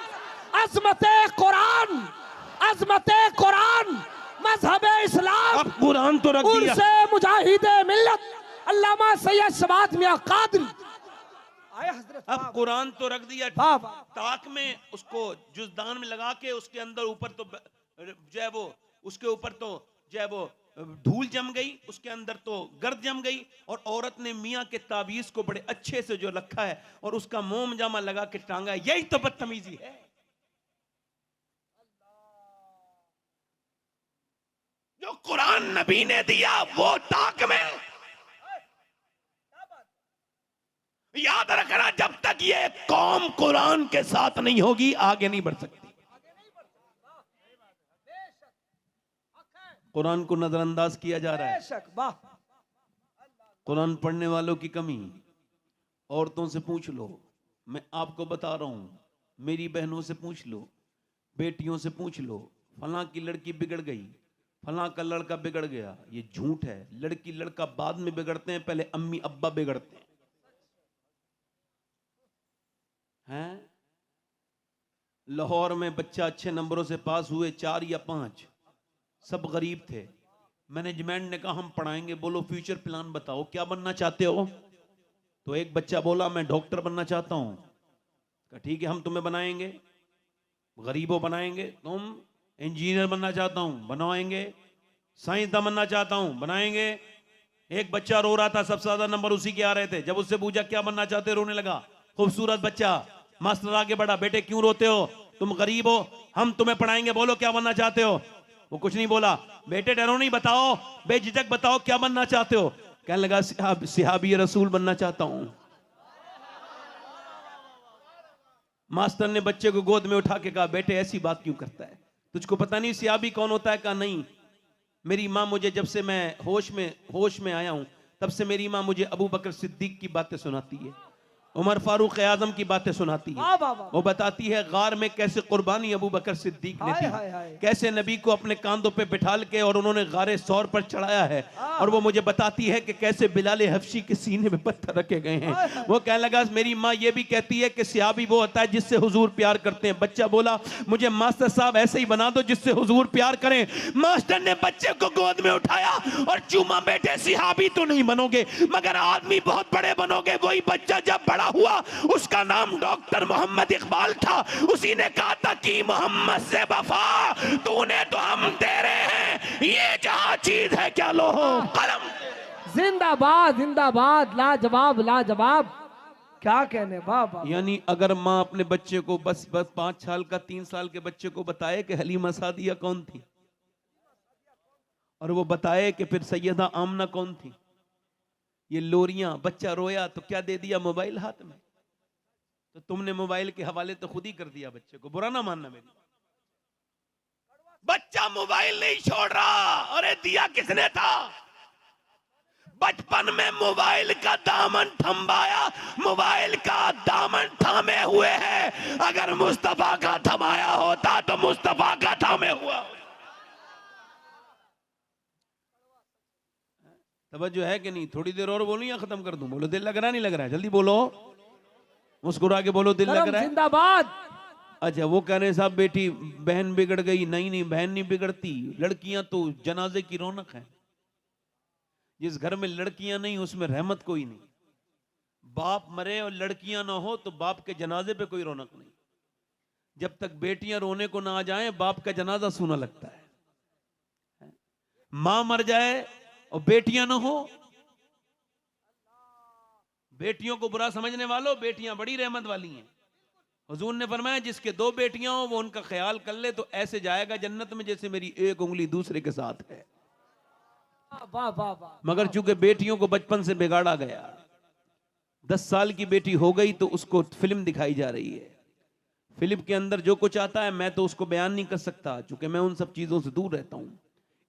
अज़मते कुरान, अज़मते कुरान, मज़हबे इस्लाम। अब कुरान तो रख दिया, उर्से मुजाहिदे मिल्लत अल्लामा सैयद शबात मियां कादरी आए हजरत। अब कुरान तो रख दिया ताक में, उसको जुज़दान में लगा के उसके अंदर ऊपर तो जो है वो उसके ऊपर तो जो है वो धूल जम गई, उसके अंदर तो गर्द जम गई, और औरत ने मियाँ के ताबीज को बड़े अच्छे से जो रखा है और उसका मोम जामा लगा के टांगा है। यही तो बदतमीजी है। जो कुरान नबी ने दिया वो ताक में। याद रखना, जब तक ये कौम कुरान के साथ नहीं होगी आगे नहीं बढ़ सकती। कुरान को नजरअंदाज किया जा रहा है। कुरान पढ़ने वालों की कमी। औरतों से पूछ लो, मैं आपको बता रहा हूं, मेरी बहनों से पूछ लो, बेटियों से पूछ लो, फलां की लड़की बिगड़ गई, फलां का लड़का बिगड़ गया। ये झूठ है। लड़की लड़का बाद में बिगड़ते हैं, पहले अम्मी अब्बा बिगड़ते हैं। लाहौर में बच्चा अच्छे नंबरों से पास हुए, 4 या 5, सब गरीब थे। मैनेजमेंट ने कहा हम पढ़ाएंगे, बोलो फ्यूचर प्लान बताओ, क्या बनना चाहते हो? तो एक बच्चा बोला मैं डॉक्टर बनना चाहता हूं। कहा ठीक है हम तुम्हें बनाएंगे, गरीबों बनाएंगे। तुम इंजीनियर बनना चाहता हूं, बनाएंगे। साइंसदान बनना चाहता हूं, बनाएंगे। एक बच्चा रो रहा था, सबसे ज्यादा नंबर उसी के आ रहे थे। जब उससे पूछा क्या बनना चाहते, रोने लगा। खूबसूरत बच्चा। मास्टर आगे बढ़ा, बेटे क्यों रोते हो, तुम गरीब हो, हम तुम्हें पढ़ाएंगे, बोलो क्या बनना चाहते हो। वो कुछ नहीं बोला। बेटे डरो नहीं, बताओ, बेझिझक बताओ क्या बनना चाहते हो। कहने लगा सिहाबी रसूल बनना चाहता हूं। मास्टर ने बच्चे को गोद में उठा के कहा बेटे ऐसी बात क्यों करता है, तुझको पता नहीं सिहाबी कौन होता है? कहा नहीं, मेरी माँ मुझे जब से मैं होश में आया हूं तब से मेरी माँ मुझे अबू बकर सिद्दीक की बातें सुनाती है, उमर फारूक आजम की बातें सुनाती है। वो बताती है गार में कैसे कुर्बानी अबू बकर सिद्दीक ने दी, कैसे नबी को अपने कांधों पे बिठाल के और उन्होंने गारे सौर पर चढ़ाया है। और वो मुझे बताती है कि कैसे बिलाल हफ्शी के सीने में पत्थर रखे गए हैं। वो कहने लगा मेरी माँ ये भी कहती है कि सिहाबी वो होता है जिससे हुजूर प्यार करते हैं। बच्चा बोला मुझे मास्टर साहब ऐसे ही बना दो जिससे हुजूर प्यार करें। मास्टर ने बच्चे को गोद में उठाया और चूमा, बेटे सिहाबी तो नहीं बनोगे मगर आदमी बहुत बड़े बनोगे। वही बच्चा जब बड़ा हुआ उसका नाम डॉक्टर मोहम्मद इकबाल था। उसी ने कहा था कि मोहम्मद से वफा तूने तो हम तेरे हैं, ये जहां चीज है क्या लो कलम। जिंदाबाद जिंदाबाद, लाजवाब लाजवाब, क्या कहने बाबा। यानी अगर माँ अपने बच्चे को बस 5 साल का 3 साल के बच्चे को बताए कि हलीमा सादिया कौन थी, और वो बताए कि फिर सैयदा आमना कौन थी, ये लोरियां, बच्चा रोया तो क्या दे दिया, मोबाइल हाथ में। तो तुमने मोबाइल के हवाले तो खुद ही कर दिया बच्चे को, बुरा ना मानना मेरी। बच्चा मोबाइल नहीं छोड़ रहा। अरे दिया किसने था? बचपन में मोबाइल का दामन थमाया, मोबाइल का दामन थामे हुए है। अगर मुस्तफा का थमाया होता तो मुस्तफा का थामे हुआ। तवज्जो है कि नहीं? थोड़ी देर और बोलूं या खत्म कर दूं? बोलो दिल लग रहा नहीं लग रहा है? जल्दी बोलो, मुस्कुरा के बोलो दिल लग रहा है। जिंदाबाद। अच्छा वो कह रहे साहब बेटी बहन बिगड़ गई। नहीं नहीं, बहन नहीं बिगड़ती, लड़कियां तो जनाजे की रौनक है। जिस घर में लड़कियां नहीं उसमें रहमत कोई नहीं। बाप मरे और लड़कियां ना हो तो बाप के जनाजे पे कोई रौनक नहीं। जब तक बेटियां रोने को ना आ जाएं बाप का जनाजा सूना लगता है। मां मर जाए और बेटियां ना हो, बेटियों को बुरा समझने वालों, बेटियां बड़ी रहमत वाली हैं। हुजूर ने फरमाया जिसके 2 बेटियां हो वो उनका ख्याल कर ले तो ऐसे जाएगा जन्नत में जैसे मेरी एक उंगली दूसरे के साथ है। वाह वाह वाह। मगर चूंकि बेटियों को बचपन से बिगाड़ा गया, 10 साल की बेटी हो गई तो उसको फिल्म दिखाई जा रही है। फिल्म के अंदर जो कुछ आता है मैं तो उसको बयान नहीं कर सकता, चूंकि मैं उन सब चीजों से दूर रहता हूं।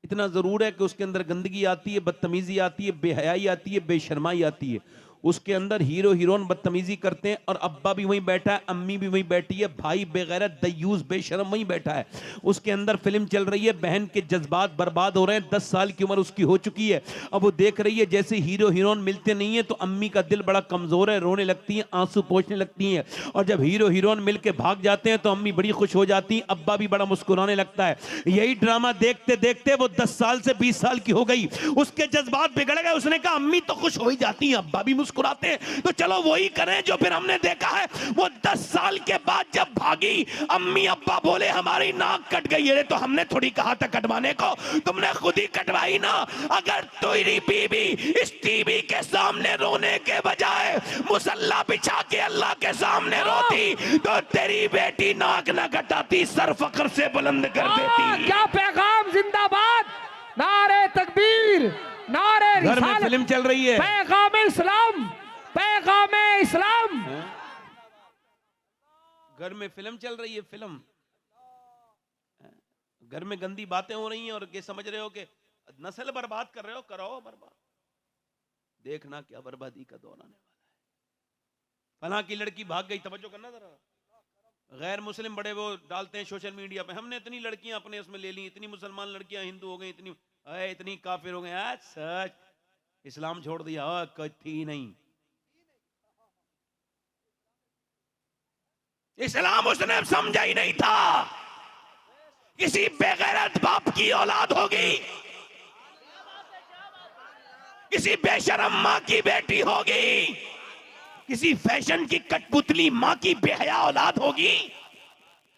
इतना जरूर है कि उसके अंदर गंदगी आती है, बदतमीजी आती है, बेहयाई आती है, बेशर्माई आती है। उसके अंदर हीरो हीरोइन बदतमीजी करते हैं और अब्बा भी वहीं बैठा है, अम्मी भी वहीं बैठी है, भाई बेगैरत दयूस बेशरम वहीं बैठा है। उसके अंदर फिल्म चल रही है, बहन के जज्बात बर्बाद हो रहे हैं, 10 साल की उम्र उसकी हो चुकी है। अब वो देख रही है जैसे हीरो हीरोइन मिलते नहीं है तो अम्मी का दिल बड़ा कमजोर है, रोने लगती है, आंसू पोंछने लगती हैं। और जब हीरो हीरोइन मिलके भाग जाते हैं तो अम्मी बड़ी खुश हो जाती है, अब्बा भी बड़ा मुस्कुराने लगता है। यही ड्रामा देखते देखते वो 10 साल से 20 साल की हो गई, उसके जज्बात बिगड़ गए। उसने कहा अम्मी तो खुश हो ही जाती हैं, अब्बा भी मुस्कुराते हैं, तो चलो वही करें जो फिर हमने देखा है। वो 10 साल के बाद जब भागी, अम्मी अब्बा बोले हमारी नाक कट गई है। तो हमने थोड़ी कहा था कटवाने को, तुमने खुद ही कटवाई ना। अगर तेरी बीबी इस टीवी के सामने रोने के बजाय मुसल्ला बिछा के अल्लाह के सामने रोती तो तेरी बेटी नाक न कटाती, सर फख्र से बुलंद कर देती। क्या पैगाम, जिंदाबाद, नारे तकबीर, नारे घर में फिल्म चल रही है, पैगाम इस्लाम, पैगाम इस्लाम। घर में फिल्म चल रही है, फिल्म। घर में गंदी बातें हो रही हैं और ये समझ रहे हो कि नस्ल बर्बाद कर रहे हो, करो बर्बाद। देखना क्या बर्बादी का दौर आने वाला है। फलां की लड़की भाग गई, तवज्जो करना जरा। गैर मुस्लिम बड़े वो डालते हैं सोशल मीडिया पे, हमने इतनी लड़कियां अपने उसमें ले ली, इतनी मुसलमान लड़कियां हिंदू हो गई, इतनी काफिर हो गए। सच इस्लाम छोड़ दिया, कोई थी नहीं। इस्लाम उसने समझा ही नहीं था। किसी बेगैरत बाप की औलाद होगी, किसी बेशरम मां की बेटी होगी, किसी फैशन की कठपुतली मां की बेहया औलाद होगी।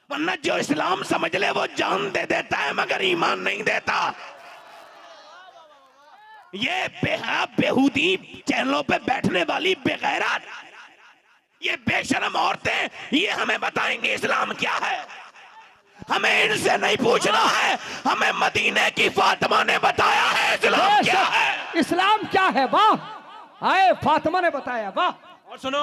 वरना जो इस्लाम समझ ले वो जान दे देता है मगर ईमान नहीं देता। ये बेहूदी चैनलों पे बैठने वाली बेगैरत, ये बेशरम औरतें, ये हमें बताएंगे इस्लाम क्या है। हमें इनसे नहीं पूछना है, हमें मदीने की फातिमा ने बताया है इस्लाम क्या है। इस्लाम क्या है, वाह, आए फातिमा ने बताया, वाह। और सुनो,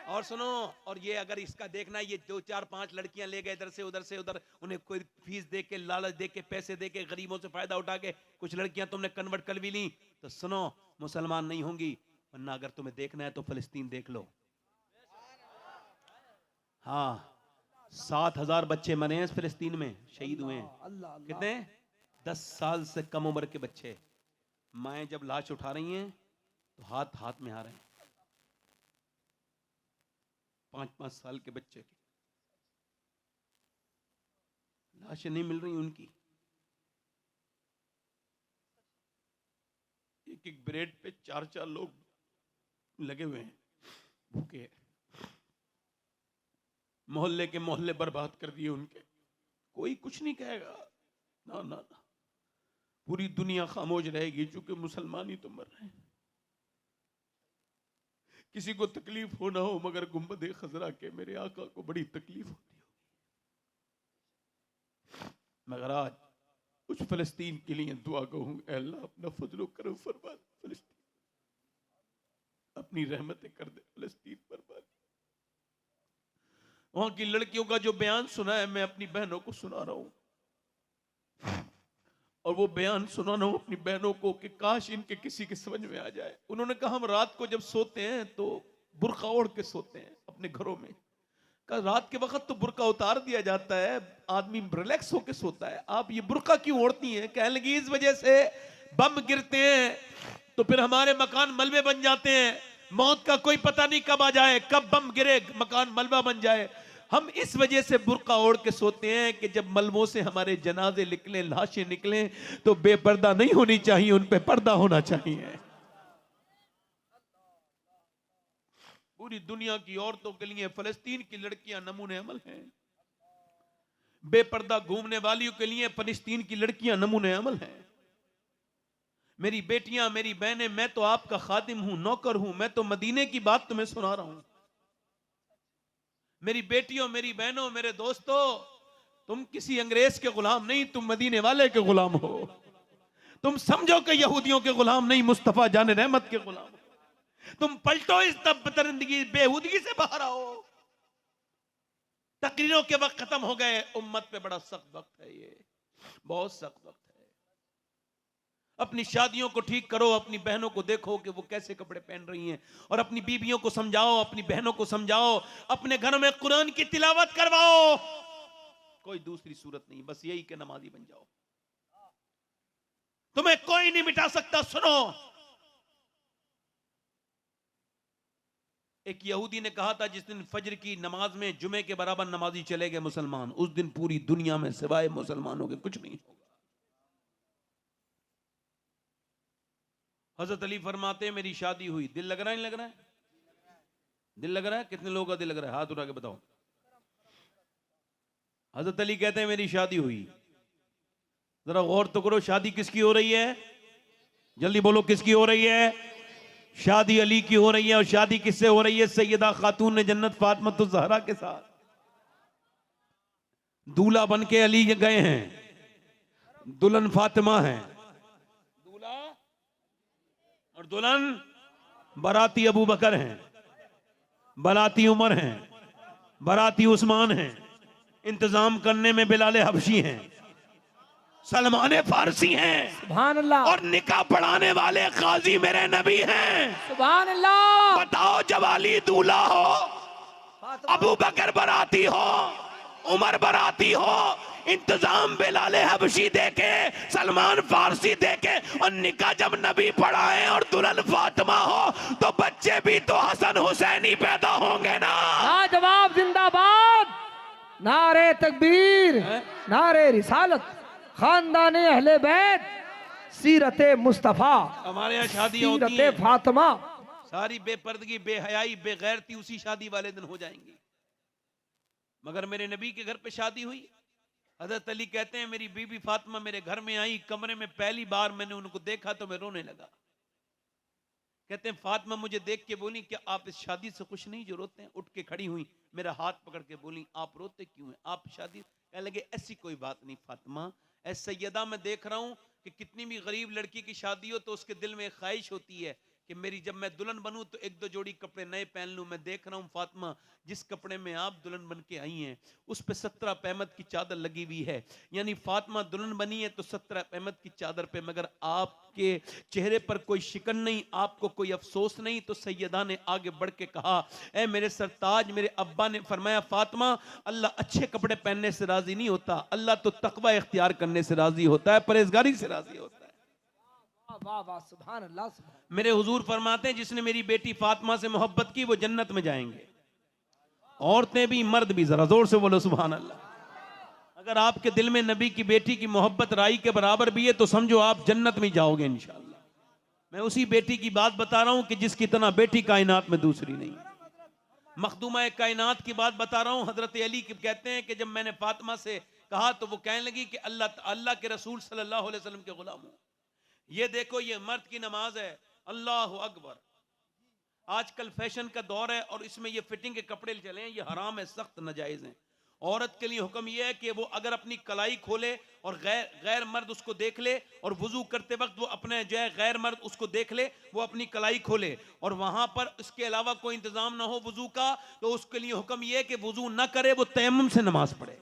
और सुनो, और ये अगर इसका देखना, ये 2 4 5 लड़कियां ले गए इधर से उधर, उन्हें कोई फीस दे के, लालच दे के, पैसे दे के, गरीबों से फायदा उठा के कुछ लड़कियां तुमने कन्वर्ट कर भी ली, तो सुनो मुसलमान नहीं होंगी। वरना अगर तुम्हें देखना है तो फिलिस्तीन देख लो। हाँ, 7,000 बच्चे मरे हैं फिलिस्तीन में, शहीद हुए हैं। कितने? 10 साल से कम उम्र के बच्चे। माएं जब लाश उठा रही हैं तो हाथ हाथ में आ रहे हैं। 5-5 साल के बच्चे की लाशें नहीं मिल रही उनकी। एक ब्रेड पे 4-4 लोग लगे हुए हैं, भूखे। मोहल्ले के मोहल्ले बर्बाद कर दिए उनके। कोई कुछ नहीं कहेगा, ना ना ना, पूरी दुनिया खामोश रहेगी क्योंकि मुसलमान ही तो मर रहे हैं। किसी को तकलीफ हो ना हो मगर गुंबद खजरा के मेरे आका को बड़ी तकलीफ होती होगी। मगर आज उस फिलिस्तीन के लिए दुआ कहूंगा, अल्लाह अपना फजलो करम फरमा फिलिस्तीन, अपनी रहमतें कर दे फिलिस्तीन पर। वहां की लड़कियों का जो बयान सुना है मैं अपनी बहनों को सुना रहा हूं, और वो बयान सुना रहा हूं अपनी बहनों को कि काश इनके किसी के समझ में आ जाए। उन्होंने कहा हम रात को जब सोते हैं तो बुर्का ओढ़ के सोते हैं अपने घरों में। कहा रात के वक्त तो बुर्का उतार दिया जाता है, आदमी रिलैक्स होके सोता है, आप ये बुर्का क्यों ओढ़ती हैं? कहने लगी इस वजह से बम गिरते हैं तो फिर हमारे मकान मलबे बन जाते हैं, मौत का कोई पता नहीं कब आ जाए, कब बम गिरे मकान मलबा बन जाए। हम इस वजह से बुर्का ओढ़ के सोते हैं कि जब मलबों से हमारे जनाजे निकले, लाशें निकले, तो बेपर्दा नहीं होनी चाहिए, उन पे पर्दा होना चाहिए। पूरी दुनिया की औरतों के लिए फलस्तीन की लड़कियां नमूने अमल हैं। बेपर्दा घूमने वालियों के लिए फलस्तीन की लड़कियां नमूने अमल हैं। मेरी बेटियां, मेरी बहनें, मैं तो आपका खादिम हूं, नौकर हूं, मैं तो मदीने की बात तुम्हें सुना रहा हूं। मेरी बेटियों, मेरी बहनों, मेरे दोस्तों, तुम किसी अंग्रेज के गुलाम नहीं, तुम मदीने वाले के गुलाम हो। तुम समझो कि यहूदियों के गुलाम नहीं, मुस्तफा जाने रहमत के गुलाम हो। तुम पलटो इस तबदरंदगी, बेहूदगी से बाहर आओ। तकरीरों के वक्त खत्म हो गए, उम्मत पे बड़ा सख्त वक्त है, ये बहुत सख्त वक्त है। अपनी शादियों को ठीक करो, अपनी बहनों को देखो कि वो कैसे कपड़े पहन रही हैं, और अपनी बीवियों को समझाओ, अपनी बहनों को समझाओ, अपने घरों में कुरान की तिलावत करवाओ। कोई दूसरी सूरत नहीं, बस यही कि नमाजी बन जाओ। तुम्हें कोई नहीं मिटा सकता। सुनो, एक यहूदी ने कहा था, जिस दिन फजर की नमाज में जुमे के बराबर नमाजी चले गए मुसलमान, उस दिन पूरी दुनिया में सिवाय मुसलमानों के कुछ नहीं होगा। हजरत अली फरमाते हैं, मेरी शादी हुई, दिल लग रहा है नहीं लग रहा है? दिल लग रहा है? कितने लोगों का दिल लग रहा है? हाथ उठा के बताओ। हजरत अली कहते हैं, मेरी शादी हुई। जरा गौर तो करो, शादी किसकी हो रही है? जल्दी बोलो, किसकी हो रही है? शादी अली की हो रही है। और शादी किससे हो रही है? सैयदा खातून ने जन्नत फातिमा ज़हरा के साथ। दूल्हा बन के अली गए हैं, दुल्हन फातिमा है। दूल्हा और दुल्हन बराती अबू बकर हैं, बराती उमर हैं, बराती उस्मान हैं, इंतजाम करने में बिलाल हबशी हैं, सलमान फारसी हैं, सुभान अल्लाह, और निकाह पढ़ाने वाले काजी मेरे नबी हैं। सुभान अल्लाह। बताओ, जब अली दूल्हा हो, अबू बकर बराती हो, उमर बराती हो, इंतजाम बिलाल हबशी देके, सलमान फारसी देके, और निकाह जब नबी पढ़ाए और दुल्हन फातिमा हो, तो बच्चे भी तो हसन हुसैनी पैदा होंगे ना। लाजवाब, जिंदाबाद, नारे तकबीर, नारे रिसालत, खानदान अहले बैत, सीरत मुस्तफा, हमारे यहाँ शादियां होती सीरत हैं, फातिमा। सारी बेपर्दगी, बेहयाई, बेगैरती उसी शादी वाले दिन हो जाएंगी। मगर मेरे नबी के घर पे शादी हुई। हजरत अली कहते हैं, मेरी बीबी फातिमा मेरे घर में आई, कमरे में पहली बार मैंने उनको देखा तो मैं रोने लगा। कहते हैं, फातिमा मुझे देख के बोली, क्या आप इस शादी से खुश नहीं जो रोते हैं? उठ के खड़ी हुई, मेरा हाथ पकड़ के बोली, आप रोते क्यों हैं? आप शादी? कहने लगे, ऐसी कोई बात नहीं फातिमा, ऐ सैयदा, मैं देख रहा हूं कि कितनी भी गरीब लड़की की शादी हो तो उसके दिल में एक ख्वाहिश होती है कि मेरी जब मैं दुल्हन बनूं तो एक दो जोड़ी कपड़े नए पहन लूं। मैं देख रहा हूं फातिमा, जिस कपड़े में आप दुल्हन बन के आई हैं उस पे 17 पैमत की चादर लगी हुई है। यानी फातिमा दुल्हन बनी है तो 17 पैमत की चादर पे, मगर आपके चेहरे पर कोई शिकन नहीं, आपको कोई अफसोस नहीं। तो सैयदा ने आगे बढ़ के कहा, ऐ मेरे सरताज, मेरे अब्बा ने फरमाया, फातिमा, अल्लाह अच्छे कपड़े पहनने से राजी नहीं होता, अल्लाह तो तकवा इख्तियार करने से राजी होता है, परहेजगारी से राजी होता है। वाह वाह, सुभान अल्लाह, सुभान। मेरे हुजूर फरमाते हैं, जिसने मेरी बेटी फातिमा से मोहब्बत की वो जन्नत में जाएंगे, औरतें भी मर्द भी। जरा जोर से बोलो सुभान अल्लाह। अगर आपके दिल में नबी की बेटी की मोहब्बत राई के बराबर भी है तो समझो आप जन्नत में जाओगे इंशाअल्लाह। मैं उसी बेटी की बात बता रहा हूं कि जिसकी तरह बेटी कायनात में दूसरी नहीं। मखदूमा कायनात की बात बता रहा हूं। हजरत अली कहते हैं कि जब मैंने फातिमा से कहा तो वो कहने लगी कि अल्लाह के रसूल सल्लल्लाहु अलैहि वसल्लम के गुलाम हूं। ये देखो, ये मर्द की नमाज है, अल्लाह अकबर। आजकल फैशन का दौर है और इसमें ये फिटिंग के कपड़े चले हैं, ये हराम है, सख्त नाजायज है। औरत के लिए हुक्म यह है कि वो अगर अपनी कलाई खोले और गैर मर्द उसको देख ले, और वुजू करते वक्त वो अपने जो है गैर मर्द उसको देख ले, वो अपनी कलाई खोले, और वहां पर इसके अलावा कोई इंतजाम ना हो वुजू का, तो उसके लिए हुक्म यह है कि वुजू ना करे, वो तयम्मुम से नमाज पढ़े।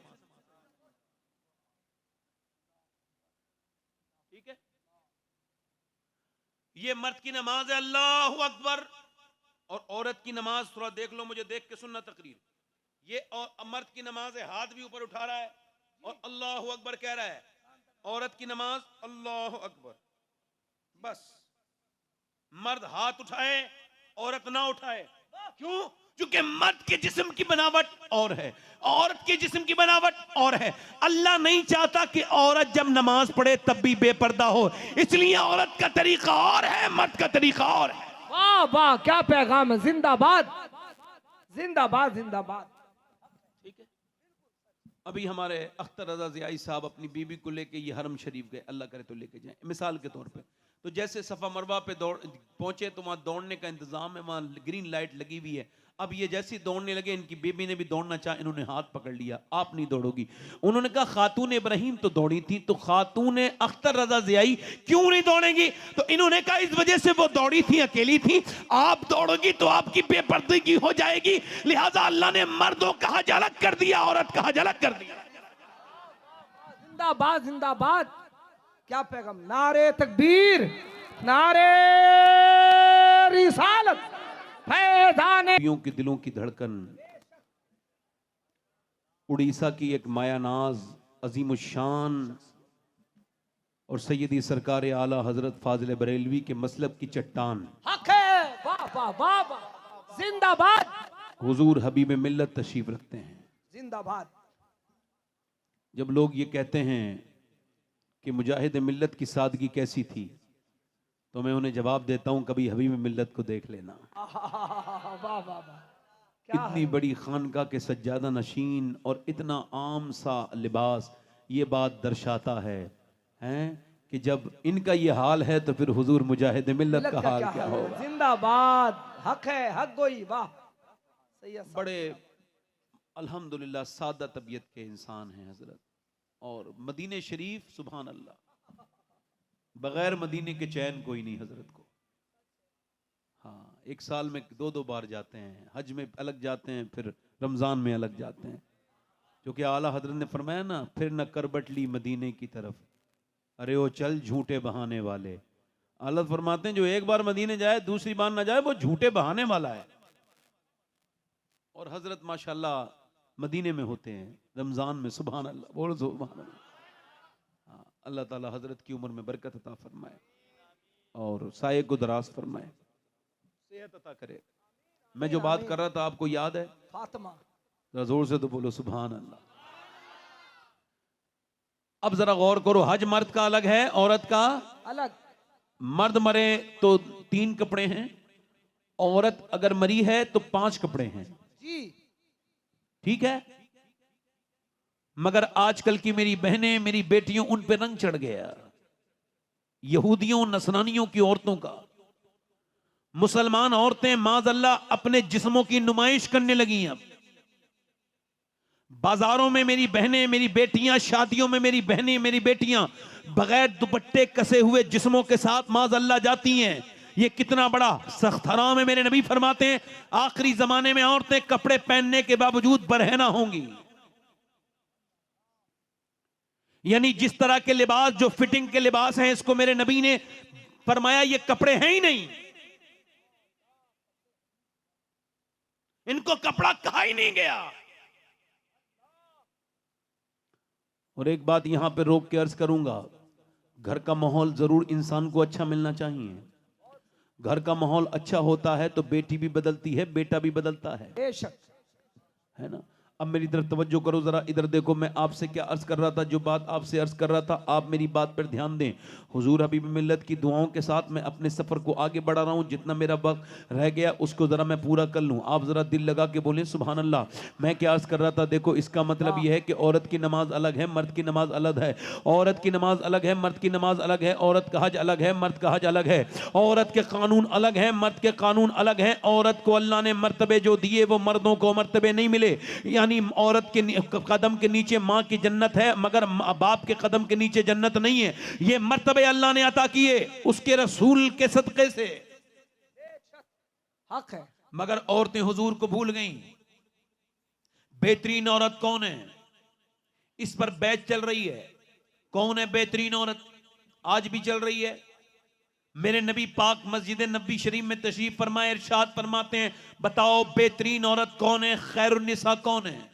ठीक है, ये मर्द की नमाज है, अल्लाह अकबर। और औरत की नमाज थोड़ा देख लो, मुझे देख के सुनना तकरीर। ये और मर्द की नमाज है, हाथ भी ऊपर उठा रहा है और अल्लाह अकबर कह रहा है। औरत की नमाज अल्लाह अकबर, बस। मर्द हाथ उठाए, औरत ना उठाए। क्यों? क्योंकि मर्द के जिस्म की बनावट और है, औरत के जिस्म की बनावट और है। अल्लाह नहीं चाहता कि औरत जब नमाज पढ़े तब भी बेपर्दा हो, इसलिए औरत का तरीका और है, मर्द का तरीका और है। वाह वाह, क्या पैगाम है। जिंदाबाद जिंदाबाद जिंदाबाद। ठीक है, अभी हमारे अख्तर रजा ज़ियाई साहब अपनी बीबी को लेके ये हरम शरीफ गए, अल्लाह करे तो लेके जाएं मिसाल के तौर पे। तो जैसे सफ़ा मरवा पे दौड़ पहुंचे तो वहाँ दौड़ने का इंतजाम है, वहाँ ग्रीन लाइट लगी हुई है। अब ये जैसे ही दौड़ने लगे, इनकी बीबी ने भी दौड़ना चाहा, इन्होंने हाथ पकड़ लिया, आप नहीं दौड़ोगी। उन्होंने कहा खातून इब्राहिम तो दौड़ी थी, तो खातून अख्तर रजा ज़ियाई क्यों नहीं दौड़ेंगी? तो इन्होंने कहा इस वजह से वो दौड़ी थी, अकेली थी, आप दौड़ोगी तो आपकी बेपर्दगी हो जाएगी, लिहाजा अल्लाह ने मर्दों का हज अलग कर दिया, औरत का हज अलग कर दिया। जिंदाबाद जिंदाबाद, क्या पैगाम। नारे तकबीर, नारे रिसालत, फैज़ाने के दिलों की धड़कन, उड़ीसा की एक मायानाज अजीम शान और सैयदी सरकार आला हजरत फाजिल बरेलवी के मसलब की चट्टान, हक है। वाह वाह वाह वाह, जिंदाबाद हुजूर हबीब मिल्लत तशरीफ रखते हैं। जिंदाबाद। जब लोग ये कहते हैं कि मुजाहिद मिल्लत की सादगी कैसी थी, तो मैं उन्हें जवाब देता हूं कभी हबीब मिल्लत को देख लेना। वाह वाह वाह, इतनी बड़ी खानका के सज्जादा नशीन और इतना आम सा लिबास, ये बात दर्शाता है कि जब इनका ये हाल है तो फिर हुजूर मुजाहिद मिल्लत का हाल क्या होगा। जिंदाबाद, हक है, हक गोई। वाह, बड़े अल्हम्दुलिल्लाह सादा तबीयत के इंसान हैं हजरत, और मदीने शरीफ सुभान अल्लाह, बगैर मदीने के चैन कोई नहीं हजरत को। हाँ, एक साल में 2-2 बार जाते हैं, हज में अलग जाते हैं, फिर रमजान में अलग जाते हैं, क्योंकि आला हजरत ने फरमाया ना, फिर न करबट ली मदीने की तरफ, अरे वो चल झूठे बहाने वाले। आला फरमाते हैं जो एक बार मदीने जाए दूसरी बार ना जाए वो झूठे बहाने वाला है। और हजरत माशाल्लाह मदीने में होते हैं रमजान में, सुभान अल्लाह, बोलो सुभान अल्लाह। हाँ, अल्लाह ताला हजरत की उम्र में बरकत अता फरमाए और साये को दराज फरमाए, सेहत अता करे। मैं जो बात कर रहा था आपको याद है? फातिमा। जरा जोर से तो बोलो सुभान अल्लाह। अब जरा गौर करो, हज मर्द का अलग है, औरत का अलग। मर्द मरे तो 3 कपड़े हैं, औरत अगर मरी है तो 5 कपड़े हैं जी, ठीक है। मगर आजकल की मेरी बहनें, मेरी बेटियों, उन पे रंग चढ़ गया यहूदियों नसरानियों की औरतों का। मुसलमान औरतें माज़अल्लाह अपने जिस्मों की नुमाइश करने लगी हैं। बाजारों में मेरी बहनें, मेरी बेटियां, शादियों में मेरी बहनें, मेरी बेटियां बगैर दुपट्टे कसे हुए जिस्मों के साथ माज़अल्लाह जाती हैं। ये कितना बड़ा सख्त हराम है। मेरे नबी फरमाते हैं आखिरी जमाने में औरतें कपड़े पहनने के बावजूद बरहना होंगी। यानी जिस तरह के लिबास, जो फिटिंग के लिबास हैं, इसको मेरे नबी ने फरमाया ये कपड़े हैं ही नहीं, इनको कपड़ा कहा ही नहीं गया। और एक बात यहां पे रोक के अर्ज करूंगा, घर का माहौल जरूर इंसान को अच्छा मिलना चाहिए। घर का माहौल अच्छा होता है तो बेटी भी बदलती है, बेटा भी बदलता है, बेशक, है ना। अब मेरी तरफ तवज्जो करो जरा, इधर देखो, मैं आपसे क्या अर्ज कर रहा था, जो बात आपसे अर्ज कर रहा था आप मेरी बात पर ध्यान दें। हुजूर हबीब मिल्लत की दुआओं के साथ मैं अपने सफर को आगे बढ़ा रहा हूं, जितना मेरा वक्त रह गया उसको जरा मैं पूरा कर लूं। आप जरा दिल लगा के बोलें सुभान अल्लाह। मैं क्या अर्ज कर रहा था, देखो इसका मतलब यह है कि औरत की नमाज अलग है, मर्द की नमाज अलग है। औरत की नमाज अलग है, मर्द की नमाज अलग है। औरत का हज अलग है, मर्द का हज अलग है। औरत के कानून अलग है, मर्द के कानून अलग है। औरत को अल्लाह ने मर्तबे जो दिए वो मर्दों को मर्तबे नहीं मिले। यानी औरत के कदम के नीचे मां की जन्नत है, मगर बाप के कदम के नीचे जन्नत नहीं है। ये मर्तबे अल्लाह ने अता किए उसके रसूल के सदक़े से, हक है। मगर औरतें हुजूर को भूल गईं। बेहतरीन औरत कौन है, इस पर बैच चल रही है। कौन है बेहतरीन औरत, आज भी चल रही है। मेरे नबी पाक मस्जिद नबी शरीफ में तशरीफ फरमाए, इरशाद फरमाते हैं बताओ बेहतरीन औरत कौन है, खैरुन्निसा कौन है।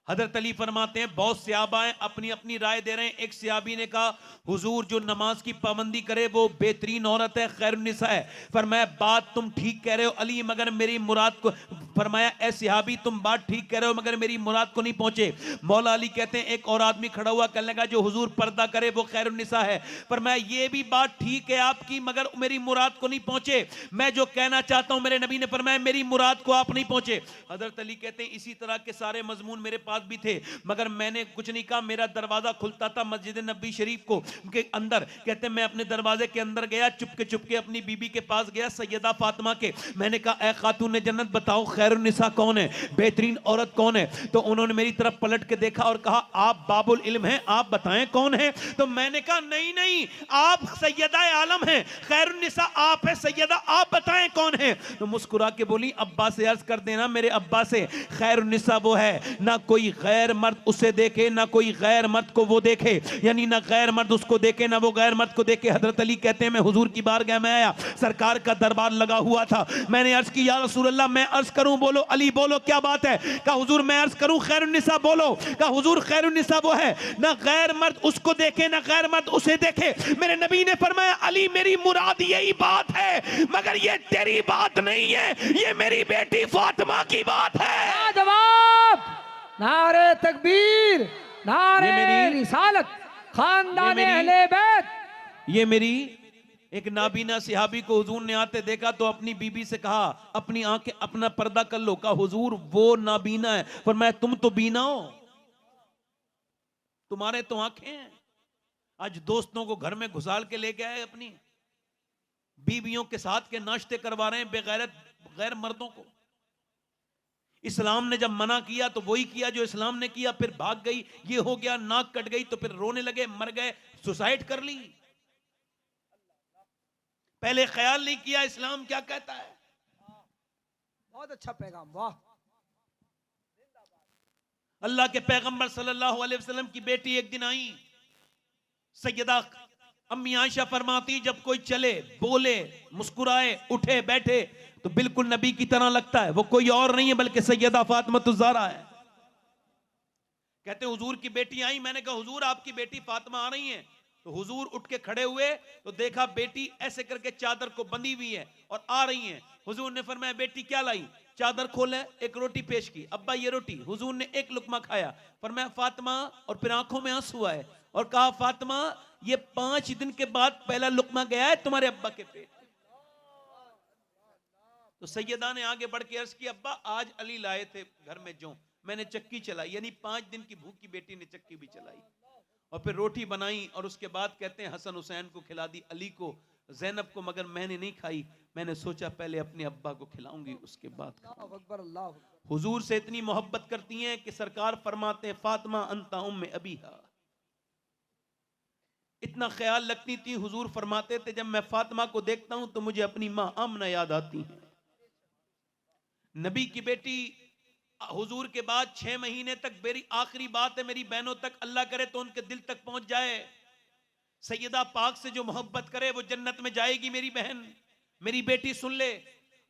हजरत अली फरमाते हैं बहुत सहाबाएं अपनी अपनी राय दे रहे हैं। एक सहाबी ने कहा हुजूर जो नमाज की पाबंदी करे वो बेहतरीन औरत है, खैरुन्निसा है। फरमाया बात तुम ठीक कह रहे हो अली, मगर मेरी मुराद को, फरमाया ए सहाबी तुम बात ठीक कह रहे हो मगर मेरी मुराद को नहीं पहुंचे। मौला अली कहते हैं एक और आदमी खड़ा हुआ कहने लगा जो हुजूर पर्दा करे वो खैरुन्निसा है। फरमाया ये भी बात ठीक है आपकी मगर मेरी मुराद को नहीं पहुंचे। मैं जो कहना चाहता हूं मेरे नबी ने फरमाया मेरी मुराद को आप नहीं पहुंचे। हजरत अली कहते हैं इसी तरह के सारे मजमून मेरे पास भी थे मगर मैंने कुछ नहीं कहा। मेरा दरवाजा खुलता था मस्जिद नबी शरीफ को के अंदर। कहते मैं अपने दरवाजे के अंदर गया, चुपके चुपके अपनी बीबी के पास गया सैयदा फातिमा के। मैंने कहा ए खातून जन्नत बताओ खैरुन्निसा कौन है, बेहतरीन औरत कौन है। तो उन्होंने मेरी तरफ पलट के देखा और कहा आप बाबुल इल्म हैं, आप बताएं कौन है। तो मैंने कहा नहीं नहीं आप सैयदा आलम हैं, खैरुन्निसा आप है सैयदा, आप बताएं कौन है। तो मुस्कुरा के बोली अब्बा से अर्ज कर देना मेरे अब्बा से, खैरुन्निसा वो है ना कोई गैर मर्द उसे देखे ना कोई गैर मर्द को वो देखे, यानी ना गैर मर्द उसको देखे ना वो गैर मर्द को देखे। हजरत अली कहते हैं मैं हुजूर की बारगाह में आया, सरकार का दरबार लगा हुआ था। मैंने अर्ज की या रसूल अल्लाह मैं अर्ज करूं, बोलो अली बोलो क्या बात है। कहा हुजूर मैं अर्ज करूं खैरुन्निसा बोलो। कहा हुजूर खैरुन्निसा वो है ना गैर मर्द उसको देखे ना गैर मर्द उसे देखे। मेरे नबी ने फरमाया अली मेरी मुराद यही बात है मगर ये तेरी बात नहीं है, ये मेरी बेटी फातिमा की बात है। जवाब नारे तकबीर, नारे मेरी- रिसालत, खानदान ये मेरी- अहले बैत। ये मेरी एक नाबीना सिहाबी को हुजूर ने आते देखा तो अपनी बीबी से कहा अपनी आंखें अपना पर्दा कर लो। कहा हुजूर वो नाबीना है। पर मैं तुम तो बीना हो, तुम्हारे तो आंखें हैं। आज दोस्तों को घर में घुसाल के लेके आए, अपनी बीवियों के साथ के नाश्ते करवा रहे हैं बेगैरत गैर मर्दों को। इस्लाम ने जब मना किया तो वही किया जो इस्लाम ने किया, फिर भाग गई, ये हो गया, नाक कट गई तो फिर रोने लगे, मर गए, सुसाइड कर ली। पहले ख्याल नहीं किया इस्लाम क्या कहता है। बहुत अच्छा पैगाम, वाह। अल्लाह के पैगंबर सल्लल्लाहु अलैहि वसल्लम की बेटी एक दिन आई, सैयदा अम्मी आयशा फरमाती जब कोई चले बोले मुस्कुराए उठे बैठे तो बिल्कुल नबी की तरह लगता है, वो कोई और नहीं है बल्कि सैयदा फातिमा ज़हरा है। कहते हुजूर की बेटी आई, मैंने कहा हुजूर आपकी बेटी फातिमा आ रही है। तो हुजूर उठ के खड़े हुए तो देखा बेटी ऐसे करके चादर को बंधी हुई है और आ रही है। हुजूर ने फरमाया बेटी क्या लाई, चादर खोले, एक रोटी पेश की, अब्बा ये रोटी। हुजूर ने एक लुकमा खाया, फरमाया फातिमा, और फिर आंखों में आंसू आए और कहा फातिमा ये 5 दिन के बाद पहला लुकमा गया है तुम्हारे अब्बा के पेट। तो सैयदा ने आगे बढ़ के अर्ज की अब्बा आज अली लाए थे घर में जो मैंने चक्की चलाई, यानी 5 दिन की भूखी बेटी ने चक्की भी चलाई और फिर रोटी बनाई और उसके बाद कहते हैं हसन हुसैन को खिला दी, अली को, ज़ैनब को, मगर मैंने नहीं खाई। मैंने सोचा पहले अपने अब्बा को खिलाऊंगी उसके बाद खाऊंगी। अल्लाहु अकबर, अल्लाहु अकबर। हुजूर से इतनी मोहब्बत करती हैं कि सरकार फरमाते हैं फातिमा अंता उम्मे अबीहा। इतना ख्याल रखती थी, हुजूर फरमाते थे जब मैं फातिमा को देखता हूं तो मुझे अपनी मां आमना याद आती है। नबी की बेटी हुजूर के बाद 6 महीने तक, मेरी आखिरी बात है मेरी बहनों तक, अल्लाह करे तो उनके दिल तक पहुंच जाए, सैयदा पाक से जो मोहब्बत करे वो जन्नत में जाएगी। मेरी बहन, मेरी बेटी सुन ले,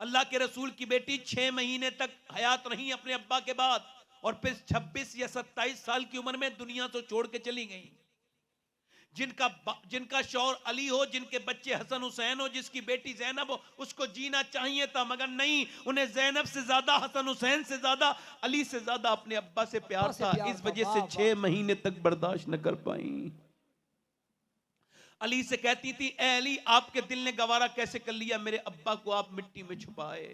अल्लाह के रसूल की बेटी 6 महीने तक हयात रही अपने अब्बा के बाद और फिर 26 या 27 साल की उम्र में दुनिया से छोड़ के चली गई। जिनका शौहर अली हो, जिनके बच्चे हसन हुसैन हो, जिसकी बेटी ज़ैनब हो, उसको जीना चाहिए था मगर नहीं, उन्हें ज़ैनब से ज्यादा, हसन हुसैन से ज्यादा, अली से ज्यादा अपने अब्बा से प्यार था। इस वजह से 6 महीने तक बर्दाश्त न कर पाई। अली से कहती थी ए अली आपके दिल ने गवारा कैसे कर लिया मेरे अब्बा को आप मिट्टी में छुपाए।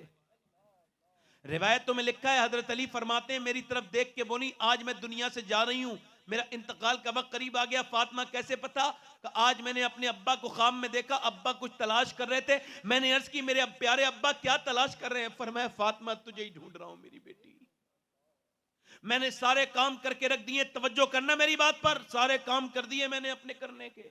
रिवायतों में लिखा है हजरत अली फरमाते हैं मेरी तरफ देख के बोली आज मैं दुनिया से जा रही हूं, मेरा इंतकाल का वक्त करीब आ गया। फातिमा कैसे पता? आज मैंने अपने अब्बा को ख्वाब में देखा, अब्बा कुछ तलाश कर रहे थे। मैंने अर्ज की मेरे प्यारे अब्बा क्या तलाश कर रहे हैं? फरमाया फातिमा तुझे ही ढूंढ रहा हूं मेरी बेटी। मैंने सारे काम करके रख दिए, तवज्जो करना मेरी बात पर, सारे काम कर दिए मैंने अपने करने के।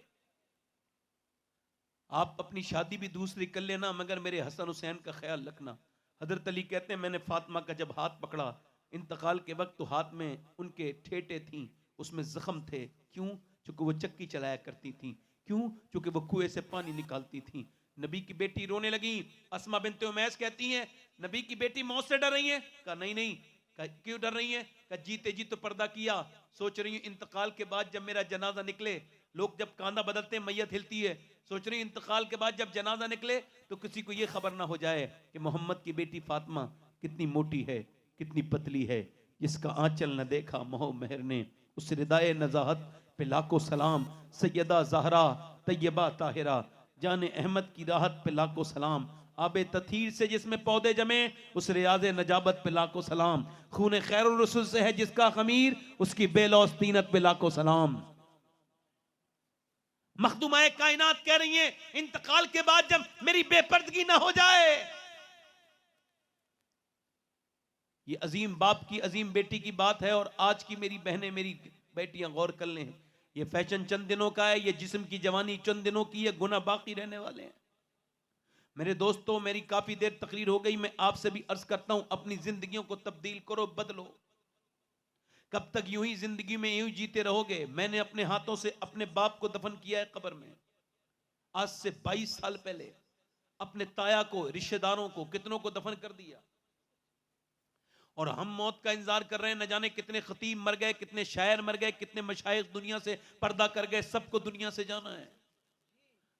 आप अपनी शादी भी दूसरी कर लेना मगर मेरे हसन हुसैन का ख्याल रखना। हजरत अली कहते हैं मैंने फातिमा का जब हाथ पकड़ा इंतकाल के वक्त तो हाथ में उनके ठेटे थी, उसमें जख्म थे। क्यों? क्योंकि वो चक्की चलाया करती थी। क्यों? क्योंकि वो कुएं से पानी निकालती थी। नबी की बेटी रोने लगी। अस्मा बिनते उमैस कहती हैं नबी की बेटी मौत से डर रही है? कहा नहीं नहीं, क्यों डर रही हैं? कहा जीते जी तो पर्दा किया, सोच रही हूँ इंतकाल के बाद जब मेरा जनाजा निकले, लोग जब कांधा बदलते हैं मैयत हिलती है, सोच रही हूँ इंतकाल के बाद जब जनाजा निकले तो किसी को ये खबर ना हो जाए कि मोहम्मद की बेटी फातिमा कितनी मोटी है, कितनी पतली है, जिसका आंचल न देखा मोह मेहर ने, उस रिदाए नजाहत पे लाखों सलाम, सैयदा ज़हरा तैयबा ताहिरा, जाने अहमद की राहत पे लाखों सलाम, आबे तथीर से जिसमें पौधे जमे उस रियाज नजाबत पे लाखों सलाम, खून खैरुर रसूल से है जिसका खमीर उसकी बेलौस तीनत पे लाखों सलाम। मखदूमाए कायनात कह रही है इंतकाल के बाद जब मेरी बेपर्दगी ना हो जाए, ये अजीम बाप की अजीम बेटी की बात है। और आज की मेरी बहनें, मेरी बेटियां गौर कर लें, ये फैशन चंद दिनों का है, ये जिस्म की जवानी चंद दिनों की है, गुना बाकी रहने वाले हैं। मेरे दोस्तों, मेरी काफी देर तकरीर हो गई, मैं आपसे भी अर्ज करता हूं अपनी जिंदगियों को तब्दील करो, बदलो। कब तक यूं ही जिंदगी में यूं जीते रहोगे? मैंने अपने हाथों से अपने बाप को दफन किया है कब्र में, आज से 22 साल पहले। अपने ताया को, रिश्तेदारों को, कितनों को दफन कर दिया। और हम मौत का इंतजार कर रहे हैं। न जाने कितने खतीब मर गए, कितने शायर मर गए, कितने मशाइख दुनिया से पर्दा कर गए। सबको दुनिया से जाना है।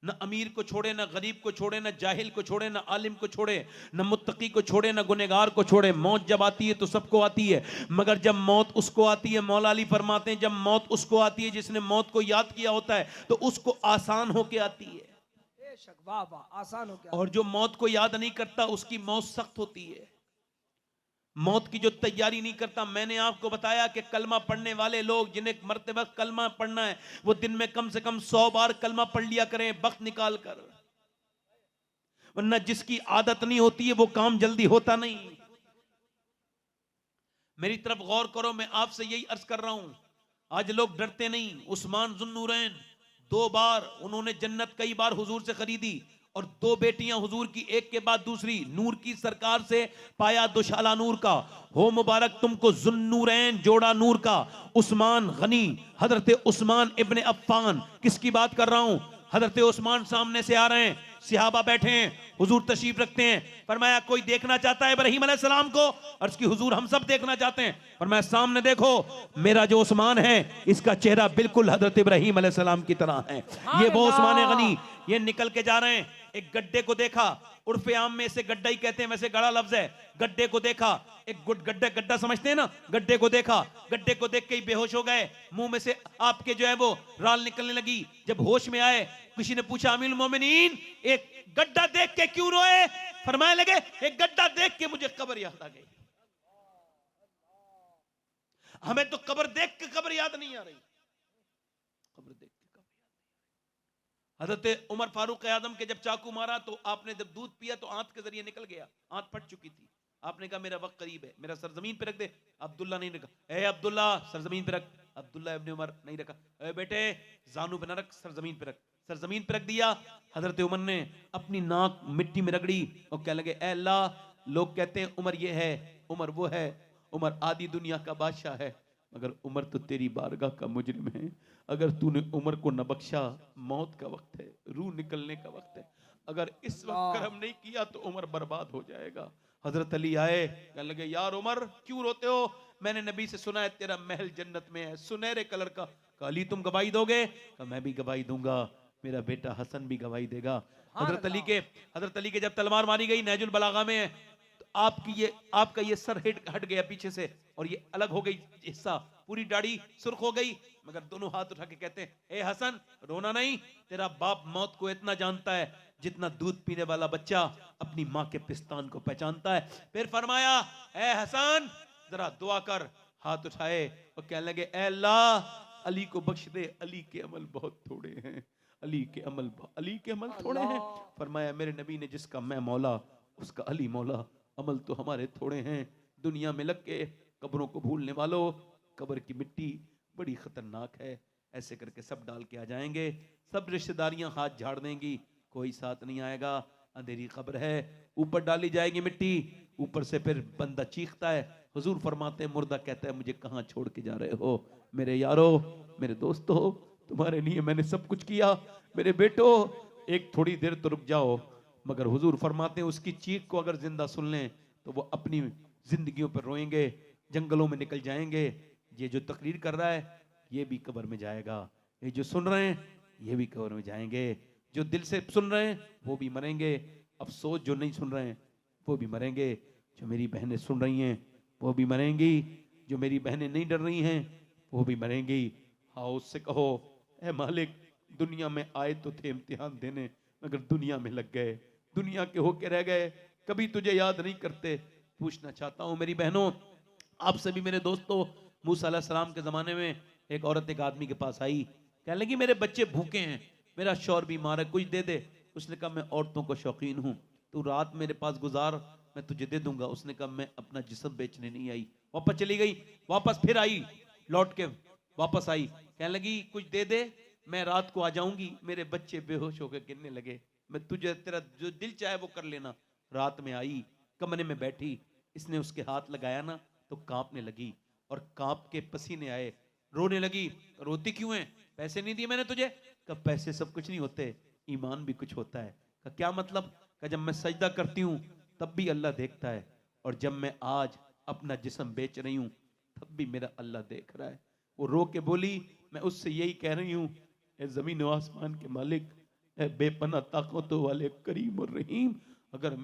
न अमीर को छोड़े, न गरीब को छोड़े, न जाहिल को छोड़े, न आलिम को छोड़े, न मुत्तकी को छोड़े, न गुनहगार को छोड़े। मौत जब आती है तो सबको आती है, मगर जब मौत उसको आती है, मौला अली फरमाते हैं, जब मौत उसको आती है जिसने मौत को याद किया होता है तो उसको आसान होके आती है। वाह वाह, आसान हो गया। और जो मौत को याद नहीं करता उसकी मौत सख्त होती है। मौत की जो तैयारी नहीं करता, मैंने आपको बताया कि कलमा पढ़ने वाले लोग जिन्हें मरते वक्त कलमा पढ़ना है, वो दिन में कम से कम 100 बार कलमा पढ़ लिया करें वक्त निकाल कर, वरना जिसकी आदत नहीं होती है वो काम जल्दी होता नहीं। मेरी तरफ गौर करो, मैं आपसे यही अर्ज कर रहा हूं। आज लोग डरते नहीं। उस्मान जुन्नूरैन 2 बार उन्होंने जन्नत कई बार हुजूर से खरीदी, और 2 बेटियां हुजूर की एक के बाद दूसरी नूर की सरकार से पाया दुशाला नूर का। हो मुबारक तुमको जुन्नूरैन, जोड़ा नूर का। उस्मान गनी, हजरत उस्मान इब्ने अफ्फान, किसकी बात कर रहा हूं? हजरत उस्मान सामने से आ रहे हैं, सिहाबा बैठे हैं, हुजूर तशरीफ रखते हैं। फरमाया कोई देखना चाहता है इब्राहीम अलैहिस्सलाम को? अर्ज की हुजूर हम सब देखना चाहते हैं। फरमाया सामने देखो, मेरा जो उस्मान है इसका चेहरा बिल्कुल हजरत इब्राहीम अलैहिस्सलाम की तरह है। ये वो उस्मान गनी, ये निकल के जा रहे हैं। एक गड्ढे को देखा, उर्फे आम में इसे गड्ढा ही कहते हैं, वैसे गड़ा लफ्ज है। गड्ढे को देखा, एक गड्ढा, गड्ढा समझते हैं ना, गड्ढे को देखा। गड्ढे को देख के ही बेहोश हो गए, मुंह में से आपके जो है वो राल निकलने लगी। जब होश में आए, किसी ने पूछा अमीरुल मोमिनीन एक गड्ढा देख के क्यों रोए? फरमाने लगे एक गड्ढा देख के मुझे कब्र याद आ गई। हमें तो कब्र देख के कब्र याद नहीं आ रही, कब्र देख के कब्र याद नहीं। हजरत उमर फारूक आजम के जब चाकू मारा तो आपने जब दूध पिया तो आंत के जरिए निकल गया, आंत फट चुकी थी। आपने कहा मेरा वक्त करीब है, मेरा सर जमीन पे रख दे। अब्दुल्ला नहीं रखा, ए अब्दुल्ला सर जमीन पे रख। अब्दुल्ला इब्ने उमर नहीं रखा, ए बेटे जानू पे ना रख, सर जमीन पे रख। सर जमीन पे रख दिया। हजरत उमर ने अपनी नाक मिट्टी में रगड़ी और कहने लगे ए अल्लाह, लोग कहते हैं उमर ये है, उमर वो है, उमर आदि दुनिया का बादशाह है, मगर उमर तो तेरी बारगाह का मुजरिम है। अगर तूने उमर को न बख्शा, मौत का वक्त है, रूह निकलने का वक्त है, अगर इस वक्त करम नहीं किया तो उमर बर्बाद हो जाएगा। हजरत अली आए, कहने लगे यार उमर क्यों रोते हो? मैंने नबी से सुना है तेरा महल जन्नत में है, सुनहरे कलर का। अली तुम गवाही दोगे? कहा मैं भी गवाही दूंगा, मेरा बेटा हसन भी गवाही देगा। हजरत अली के जब तलवार मारी गई, नहजुल बलागा में तो आपका ये सर हट गया पीछे से, और ये अलग हो गई हिस्सा, पूरी दाढ़ी सुर्ख हो गई, मगर दोनों हाथ उठा के कहते हैं ए हसन रोना नहीं, तेरा बाप मौत को इतना जानता है जितना दूध पीने वाला बच्चा अपनी माँ के पिस्तान को पहचानता है। फिर फरमाया ए हसन जरा दुआ कर। हाथ उठाए और कहने लगे ए अल्लाह अली को बख्श दे, अली के अमल बहुत थोड़े हैं, अली के अमल थोड़े हैं। फरमाया मेरे नबी ने जिसका मैं मौला उसका अली मौला, अमल तो हमारे थोड़े हैं। दुनिया में लग के कब्रों को भूलने वालों, कब्र की मिट्टी बड़ी खतरनाक है। ऐसे करके सब डाल के आ जाएंगे, सब रिश्तेदारियां हाथ झाड़ देंगी, कोई साथ नहीं आएगा। अंधेरी कब्र है, ऊपर डाली जाएगी मिट्टी, ऊपर से फिर बंदा चीखता है। हुजूर फरमाते हैं, मुर्दा कहता है मुझे कहाँ छोड़ के जा रहे हो? मेरे यारो, मेरे दोस्तों, तुम्हारे लिए मैंने सब कुछ किया, मेरे बेटो एक थोड़ी देर तो रुक जाओ। मगर हुजूर फरमाते हैं उसकी चीख को अगर जिंदा सुन लें तो वो अपनी जिंदगियों पर रोएंगे, जंगलों में निकल जाएंगे। ये जो तकरीर कर रहा है ये भी कब्र में जाएगा, ये जो सुन रहे हैं ये भी कब्र में जाएंगे, जो दिल से सुन रहे हैं वो भी मरेंगे, अफसोस जो नहीं सुन रहे हैं वो भी मरेंगे। जो मेरी बहनें सुन रही हैं वो भी मरेंगी, जो मेरी बहनें नहीं डर रही हैं वो भी मरेंगी। हाँ, उससे कहो ऐ मालिक, दुनिया में आए तो थे इम्तिहान देने, मगर दुनिया में लग गए, दुनिया के होके रह गए, कभी तुझे याद नहीं करते। पूछना चाहता हूं मेरी बहनों, आप सभी मेरे दोस्तों, मूसा अलैहिस्सलाम के जमाने में एक औरत एक आदमी के पास आई, कहने लगी मेरे बच्चे भूखे हैं, मेरा शौहर बीमार है, कुछ दे दे। उसने कहा मैं औरतों को शौकीन हूं, तू रात मेरे पास गुजार, मैं तुझे दे दूंगा। उसने कहा मैं अपना जिस्म बेचने नहीं आई। वापस चली गई, वापस फिर आई, लौट के वापस आई, कहने लगी कुछ दे दे, मैं रात को आ जाऊंगी, मेरे बच्चे बेहोश होकर गिरने लगे, मैं तुझे तेरा जो दिल चाहे वो कर लेना। रात में आई, कमरे में बैठी, इसने उसके हाथ लगाया ना तो कांपने लगी, और कांप के पसीने आए, रोने लगी। रोती क्यों है? पैसे नहीं दिए मैंने तुझे? कब पैसे सब कुछ नहीं होते, ईमान भी कुछ होता है। का क्या मतलब? का जब मैं सजदा करती हूँ तब भी अल्लाह देखता है, और जब मैं आज अपना जिस्म बेच रही हूँ तब भी मेरा अल्लाह देख रहा है। वो रो के बोली मैं उससे यही कह रही हूँ, ए जमीन व आसमान के मालिक, ए बेपना ताकतों वाले करीम और रहीम, अगर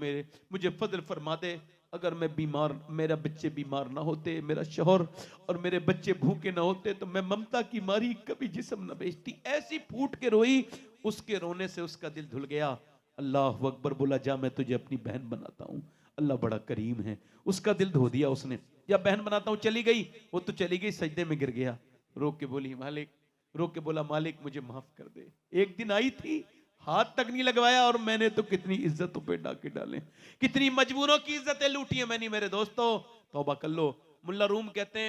मुझे फजल फरमा दे, अगर मैं बीमार, मेरा बच्चे बीमार ना होते, मेरा शौहर और मेरे बच्चे भूखे ना होते, तो मैं ममता की मारी कभी जिस्म न बेचती। ऐसी फूट के रोई, उसके रोने से उसका दिल धुल गया। अल्लाह अकबर बोला, जा मैं तुझे अपनी बहन बनाता हूँ, अल्लाह बड़ा करीम है। उसका दिल धो दिया उसने, या बहन बनाता हूँ, चली गई, वो तो चली गई, सजदे में गिर गया, रो के बोली मालिक, रो के बोला मालिक मुझे माफ कर दे, एक दिन आई थी, हाथ तक नहीं लगवाया, और मैंने तो कितनी इज्जतों पे डाके डाले, कितनी मजबूरों की इज्जतें लूटी है मैंने मेरे दोस्तों। तौबा कर लो। मुल्ला रूम कहते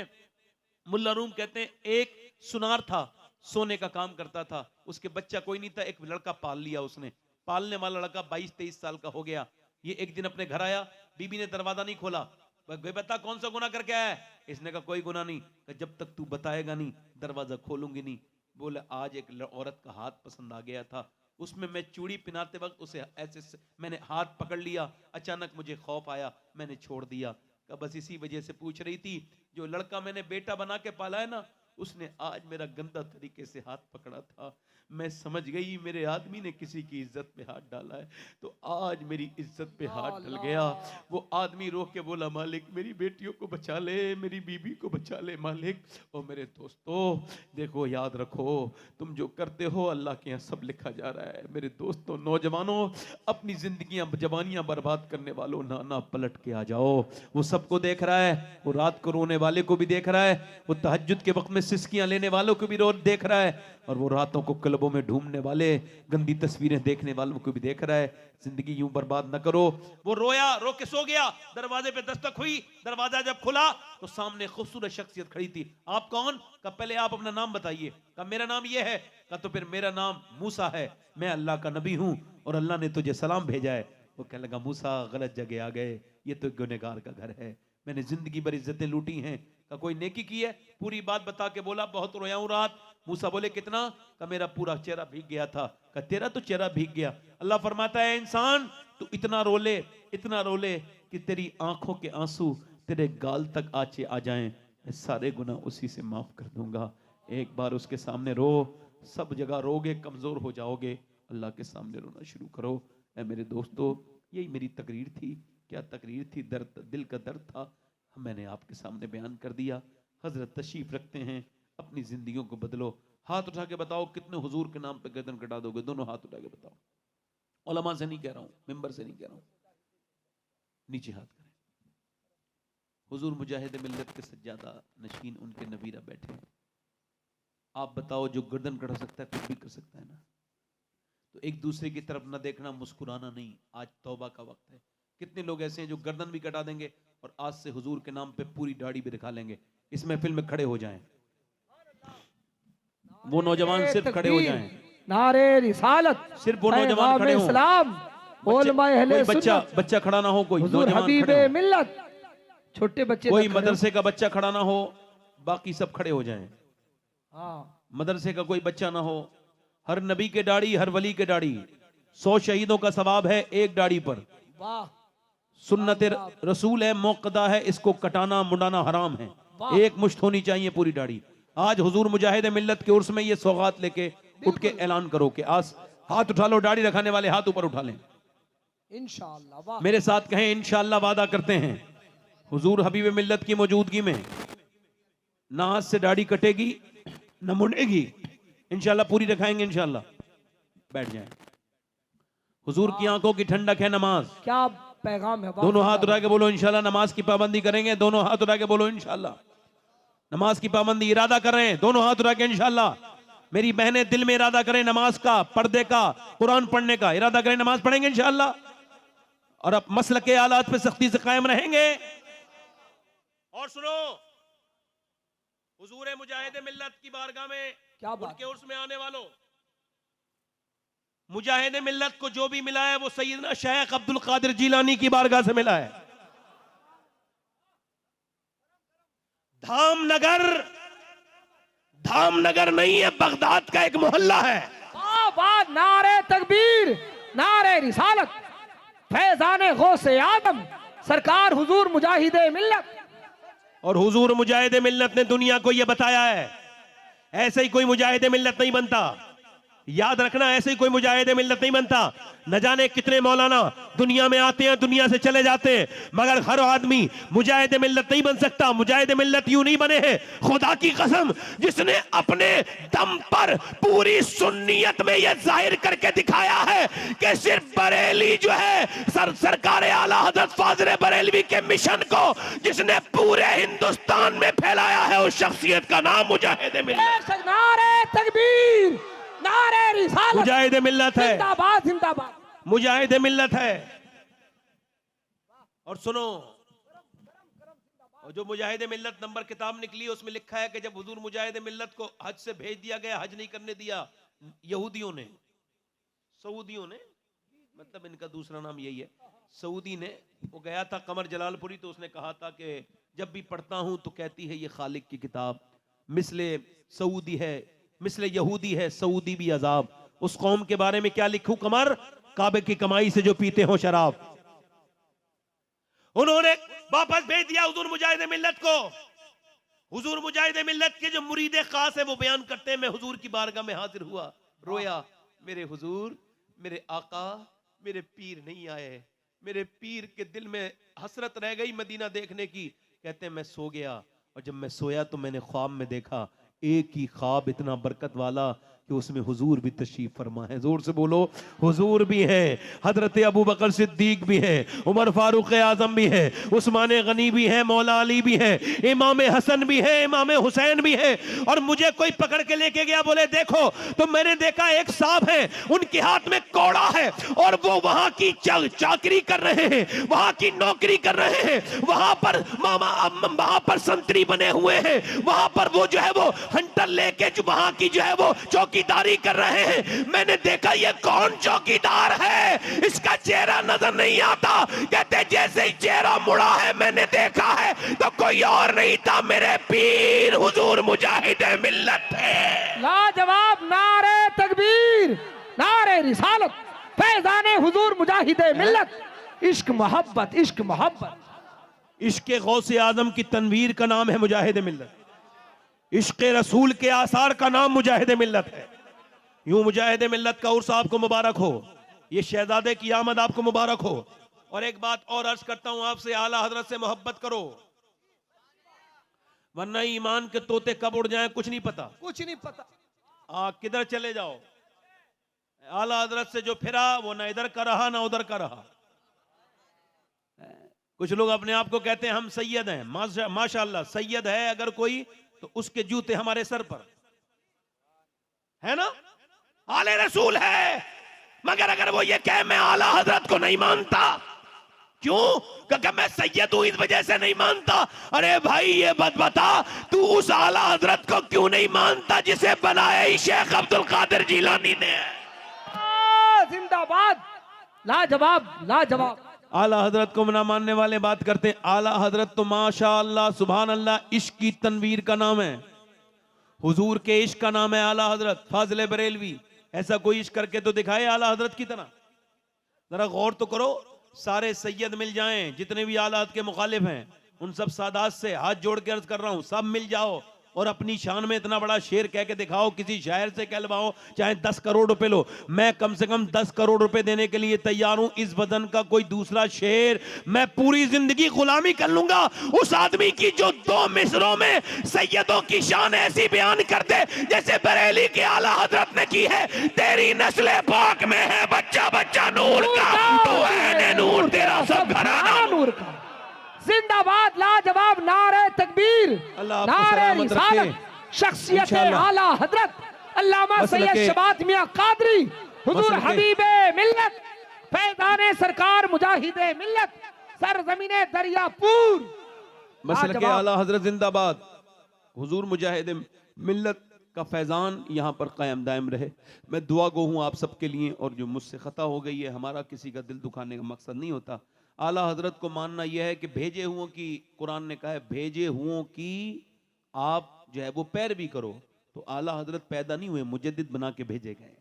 हैं एक सुनार था, सोने का काम करता था, उसके बच्चा कोई नहीं था, एक लड़का पाल लिया उसने, पालने वाला लड़का 22-23 साल का हो गया। ये एक दिन अपने घर आया, बीबी ने दरवाजा नहीं खोला, बता कौन सा गुनाह करके आया है? इसने कहा कोई गुनाह नहीं। जब तक तू बताएगा नहीं दरवाजा खोलूंगी नहीं। बोले आज एक औरत का हाथ पसंद आ गया था, उसमें मैं चूड़ी पिनाते वक्त उसे ऐसे मैंने हाथ पकड़ लिया, अचानक मुझे खौफ आया, मैंने छोड़ दिया। बस इसी वजह से पूछ रही थी, जो लड़का मैंने बेटा बना के पाला है ना, उसने आज मेरा गंदा तरीके से हाथ पकड़ा था, मैं समझ गई मेरे आदमी ने किसी की इज्जत पे हाथ डाला है, तो आज मेरी इज्जत पे हाथ डल गया। वो आदमी रो के बोला मालिक मेरी बेटियों को बचा ले, मेरी बीबी को बचा ले मालिक। और मेरे दोस्तों देखो, याद रखो, तुम जो करते हो अल्लाह के यहाँ सब लिखा जा रहा है। मेरे दोस्तों, नौजवानों, अपनी जिंदगियां जवानियां बर्बाद करने वालों, ना पलट के आ जाओ, वो सबको देख रहा है, वो रात को रोने वाले को भी देख रहा है, वो तहज्जुद के वक्त में सिसकियां लेने वालों को भी देख रहा है, और वो रातों को क्लबों में ढूंढने वाले, गंदी तस्वीरें देखने वालों को भी देख रहा है। जिंदगी यूं बर्बाद न करो। वो रोया, रो के सो गया, दरवाजे पे दस्तक हुई, दरवाजा जब खुला तो सामने खूबसूरत शख्सियत खड़ी थी। आप कौन? का पहले आप अपना नाम बताइए। का मेरा नाम ये है। का तो फिर मेरा नाम मूसा है, मैं अल्लाह का नबी हूं और अल्लाह ने तुझे सलाम भेजा है। वो कहने लगा मूसा गलत जगह आ गए, ये तो गुनहगार का घर है, मैंने जिंदगी भर इज्जतें लूटी हैं। का कोई नेकी की है? पूरी बात बता के बोला बहुत रोया हूं रात। मूसा बोले कितना? का मेरा पूरा चेहरा भीग गया था। का तेरा तो चेहरा भीग गया। अल्लाह फरमाता है इंसान तू इतना रोले कि तेरी आंखों के आंसू तेरे गाल तक आ जाएं, मैं सारे गुनाह उसी से माफ कर दूंगा। एक बार उसके सामने रो, सब जगह रोगे कमजोर हो जाओगे, अल्लाह के सामने रोना शुरू करो। ऐ मेरे दोस्तों, यही मेरी तकरीर थी। क्या तकरीर थी? दर्द, दिल का दर्द था, मैंने आपके सामने बयान कर दिया। हजरत तशरीफ रखते हैं, अपनी जिंदगियों को बदलो। हाथ उठा के बताओ कितने हुजूर के नाम पे गर्दन कटा दोगे? दोनों हाथ उठा के बताओ। उलमा से नहीं कह रहा हूं, मिंबर से नहीं कह रहा हूं, नीचे हाथ करें। हुजूर मुजाहिद मिल्लत के सज्जादा नशीन उनके नबीरा बैठे हैं। आप बताओ, जो गर्दन कटा सकता है कुछ भी कर सकता है ना? तो एक दूसरे की तरफ ना देखना, मुस्कुराना नहीं। आज तौबा का वक्त है। कितने लोग ऐसे हैं जो गर्दन भी कटा देंगे और आज से हुजूर के नाम पे पूरी दाढ़ी भी दिखा लेंगे। इस महफिल में खड़े हो जाएं, वो नौजवान सिर्फ खड़े हो जाएं, नारे रिसालत, सिर्फ वो नौजवान खड़े हों। इस्लाम, कोई बच्चा खड़ा ना हो, कोई नौजवान खड़े हो, मिल्लत, छोटे बच्चे, कोई मदरसे का बच्चा खड़ा ना हो, बाकी सब खड़े हो जाएं। मदरसे का कोई बच्चा ना हो। हर नबी के दाढ़ी, हर वली के दाढ़ी, 100 शहीदों का सवाब है एक दाढ़ी पर। वाह, सुन्नत रसूल है, मौक़दा है, इसको कटाना मुंडाना हराम है। एक मुश्त होनी चाहिए पूरी दाढ़ी। आज हुजूर मुजाहिद मिल्लत के उर्स में ये सौगात लेके उठ के ऐलान करो कि आज हाथ उठा लो, दाढ़ी रखाने वाले हाथ ऊपर उठा लें इंशाअल्लाह। मेरे साथ कहें इंशाअल्लाह। वादा करते हैं हुजूर हबीब मिल्लत की मौजूदगी में ना हाथ से दाढ़ी कटेगी न मुड़ेगी, इंशाअल्लाह पूरी रखाएंगे इंशाअल्लाह। बैठ जाएं। हुजूर की आंखों की ठंडक है नमाज। क्या पैगाम है। दोनों हाथ उठा के बोलो इंशाअल्लाह नमाज की पाबंदी करेंगे। दोनों हाथ उठा के बोलो इंशाअल्लाह नमाज की पाबंदी। इरादा कर रहे हैं, दोनों हाथ उठा के इंशाअल्लाह। मेरी बहनें दिल में इरादा करें नमाज का, पर्दे का, कुरान पढ़ने का इरादा करें, नमाज पढ़ेंगे इंशाअल्लाह और अब मसल के हालात पे सख्ती से कायम रहेंगे। और सुनो, हुजूर मुजाहिद मिल्लत की बारगाह में क्या बात, उनके उर्स में आने वालों, मुजाहिद मिल्लत को जो भी मिला है वो सैयदना शेख अब्दुल कादिर जिलानी की बारगाह से मिला है। धामनगर नहीं है, बगदाद का एक मोहल्ला है। नारे तकबीर, नारे रिसालत, फैजाने गौसे आदम सरकार हुजूर मुजाहिद मिल्लत। और हुजूर मुजाहिद मिल्लत ने दुनिया को यह बताया है, ऐसे ही कोई मुजाहिद मिल्लत नहीं बनता। याद रखना, ऐसे ही कोई मुजाहिद मिल्लत नहीं बनता। न जाने कितने मौलाना दुनिया में आते हैं, दुनिया से चले जाते हैं, मगर हर आदमी मुजाहिद मिल्लत नहीं बन सकता। मुजाहिद मिल्लत यूं नहीं बने हैं, खुदा की कसम, जिसने अपने दम पर पूरी सुन्नियत में यह जाहिर करके दिखाया है कि सिर्फ बरेली जो है सरकार आला हज़रत फाज़िल बरेलवी के मिशन को जिसने पूरे हिंदुस्तान में फैलाया है, उस शख्सियत का नाम मुजाहिद मिल्लत। नारे तकबीर, नारे रिसालत, मुजाहिद मिल्लत है, जिंदाबाद जिंदाबाद, मुजाहिद मिल्लत है। और सुनो, और जो मुजाहिद मिल्लत नंबर किताब निकली उसमें लिखा है कि जब हुजूर मुजाहिद मिल्लत को हज से भेज दिया गया, हज नहीं करने दिया यहूदियों ने, सऊदियों ने, मतलब इनका दूसरा नाम यही है, सऊदी ने, वो गया था कमर जलालपुरी, तो उसने कहा था कि जब भी पढ़ता हूं तो कहती है ये खालिक की किताब, मिसले सऊदी है, मिसले यहूदी है, सऊदी भी अजाब। उस कौम के बारे में क्या लिखूं कमर, काबे की कमाई से जो पीते हो शराब। उन्होंने वापस भेज दिया हुजूर मुजाहिद मिल्लत को। हुजूर मुजाहिद मिल्लत के जो मुरीद खास है वो बयान करते हैं, मैं हुजूर की बारगाह में हाजिर हुआ, रोया, मेरे हुजूर, मेरे आका, मेरे पीर नहीं आए, मेरे पीर के दिल में हसरत रह गई मदीना देखने की। कहते हैं मैं सो गया, और जब मैं सोया तो मैंने ख्वाब में देखा, एक ही ख्वाब इतना बरकत वाला कि उसमें हुजूर भी तशरीफ फरमा है। जोर से बोलो, हुजूर भी है, हजरत अबू बकर सिद्दीक भी है, उमर फारूक आजम भी है, उस्मान गनी भी है, मौला अली भी है, इमाम हसन भी है, इमाम हुसैन भी है। और मुझे कोई पकड़ के लेके गया, बोले देखो, तो मैंने देखा एक साहब है, उनके हाथ में कौड़ा है और वो वहां की चाकरी कर रहे हैं, वहां की नौकरी कर रहे हैं, वहां पर संतरी बने हुए हैं, वहां पर वो जो है वो हंटर लेके जो वहां की जो है वो चौकीदारी कर रहे हैं। मैंने देखा ये कौन चौकीदार है, इसका चेहरा नजर नहीं आता। कहते जैसे ही चेहरा मुड़ा है मैंने देखा है तो कोई और नहीं था, मेरे पीर हुजूर मुजाहिद मिल्लत है। लाजवाब, नारे तकबीर, नारे रिसालत, फैजाने हुजूर मुजाहिद मिल्लत। इश्क मोहब्बत, इश्क मोहब्बत। इश्क गौसे आजम की तनवीर का नाम है मुजाहिद मिल्लत, इश्क रसूल के आसार का नाम मुजाहिद मिल्लत है। यूं मुजाहिद मिल्लत का उर्स आपको मुबारक हो, ये शहजादे की आमद आपको मुबारक हो। और एक बात और अर्ज करता हूं आपसे, आला हजरत से मोहब्बत करो, वरना ईमान के तोते कब उड़ जाएं कुछ नहीं पता, कुछ नहीं पता। किधर चले जाओ। आला हजरत से जो फिरा वो ना इधर का रहा ना उधर का रहा। कुछ लोग अपने आप को कहते हैं हम सैयद हैं, माशाअल्लाह सैयद है अगर कोई तो उसके जूते हमारे सर पर है ना, आले रसूल है। मगर अगर वो ये कहे मैं आला हजरत को नहीं मानता, क्यों? क्योंकि मैं सैयद हूं इस वजह से नहीं मानता। अरे भाई ये बात बता, तू उस आला हजरत को क्यों नहीं मानता जिसे बनाया ही शेख अब्दुल कादिर जिलानी ने। जिंदाबाद, लाजवाब, लाजवाब। आला हजरत को ना मानने वाले बात करते हैं, आला हजरत तो माशाअल्लाह सुभान अल्लाह इश्क की तनवीर का नाम है, हुजूर के इश्क का नाम है आला हजरत फाजिल बरेलवी। ऐसा कोई इश्क करके तो दिखाए आला हजरत की तरह। जरा गौर तो करो, सारे सैयद मिल जाएं, जितने भी आलात के मुखालिफ हैं, उन सब सादात से हाथ जोड़ के अर्ज कर रहा हूं, सब मिल जाओ और अपनी शान में इतना बड़ा शेर कह के दिखाओ, किसी शायर से कहलवाओ, चाहे 10 करोड़ रुपए लो, मैं कम से कम 10 करोड़ रुपए देने के लिए तैयार हूं। इस बदन का कोई दूसरा शेर मैं पूरी जिंदगी गुलामी कर लूंगा उस आदमी की जो 2 मिसरों में सैयदों की शान ऐसी बयान कर दे जैसे बरेली के आला हजरत ने की है। तेरी नस्ल पाक में है बच्चा बच्चा नूर का, तो है नूर तेरा सब घराना नूर का। जिंदाबाद लाजवाब नारे तकबीर, अल्लाह आपको नारे सलामत रिसालत, रखे। शख्सियत इंशाअल्लाह। आला हजरत अल्लामा बस सैयद रखे। शबात मियां कादरी हुजूर रखे। हबीबे मिल्लत फैजाने सरकार मुजाहिदे मिल्लत सरजमीने दरियापुर मसलके आला हजरत जिंदाबाद, हुजूर मुजाहिद मिल्लत का फैजान यहाँ पर कायम दायम रहे। मैं दुआ गो हूँ आप सबके लिए, और जो मुझसे खता हो गई है, हमारा किसी का दिल दुखाने का मकसद नहीं होता। आला हजरत को मानना यह है कि भेजे हुओं की, कुरान ने कहा है भेजे हुओं की आप जो है वो पैरवी करो। तो आला हजरत पैदा नहीं हुए, मुजद्दिद बना के भेजे गए।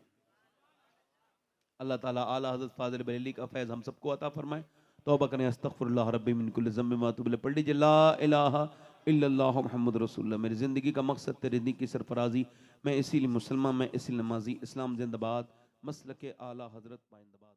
अल्लाह ताला आला हजरत फाजिल बरेली का फैज़ हम सबको अता फरमाए। तौबा करें, अस्तगफिरुल्लाह रब्बी मिन कुल्लि ज़म्बि व अतूबु इलैह। पढ़ लीजिए ला इलाहा इल्लल्लाह मुहम्मद रसूलुल्लाह। मेरी ज़िंदगी का मकसद तेरे दी की सरफराजी, मैं इसीलिए मुसलमान, मैं इसीलिए नमाजी। इस्लाम जिंदाबाद, मसलके आला हजरत पाइंदाबाद।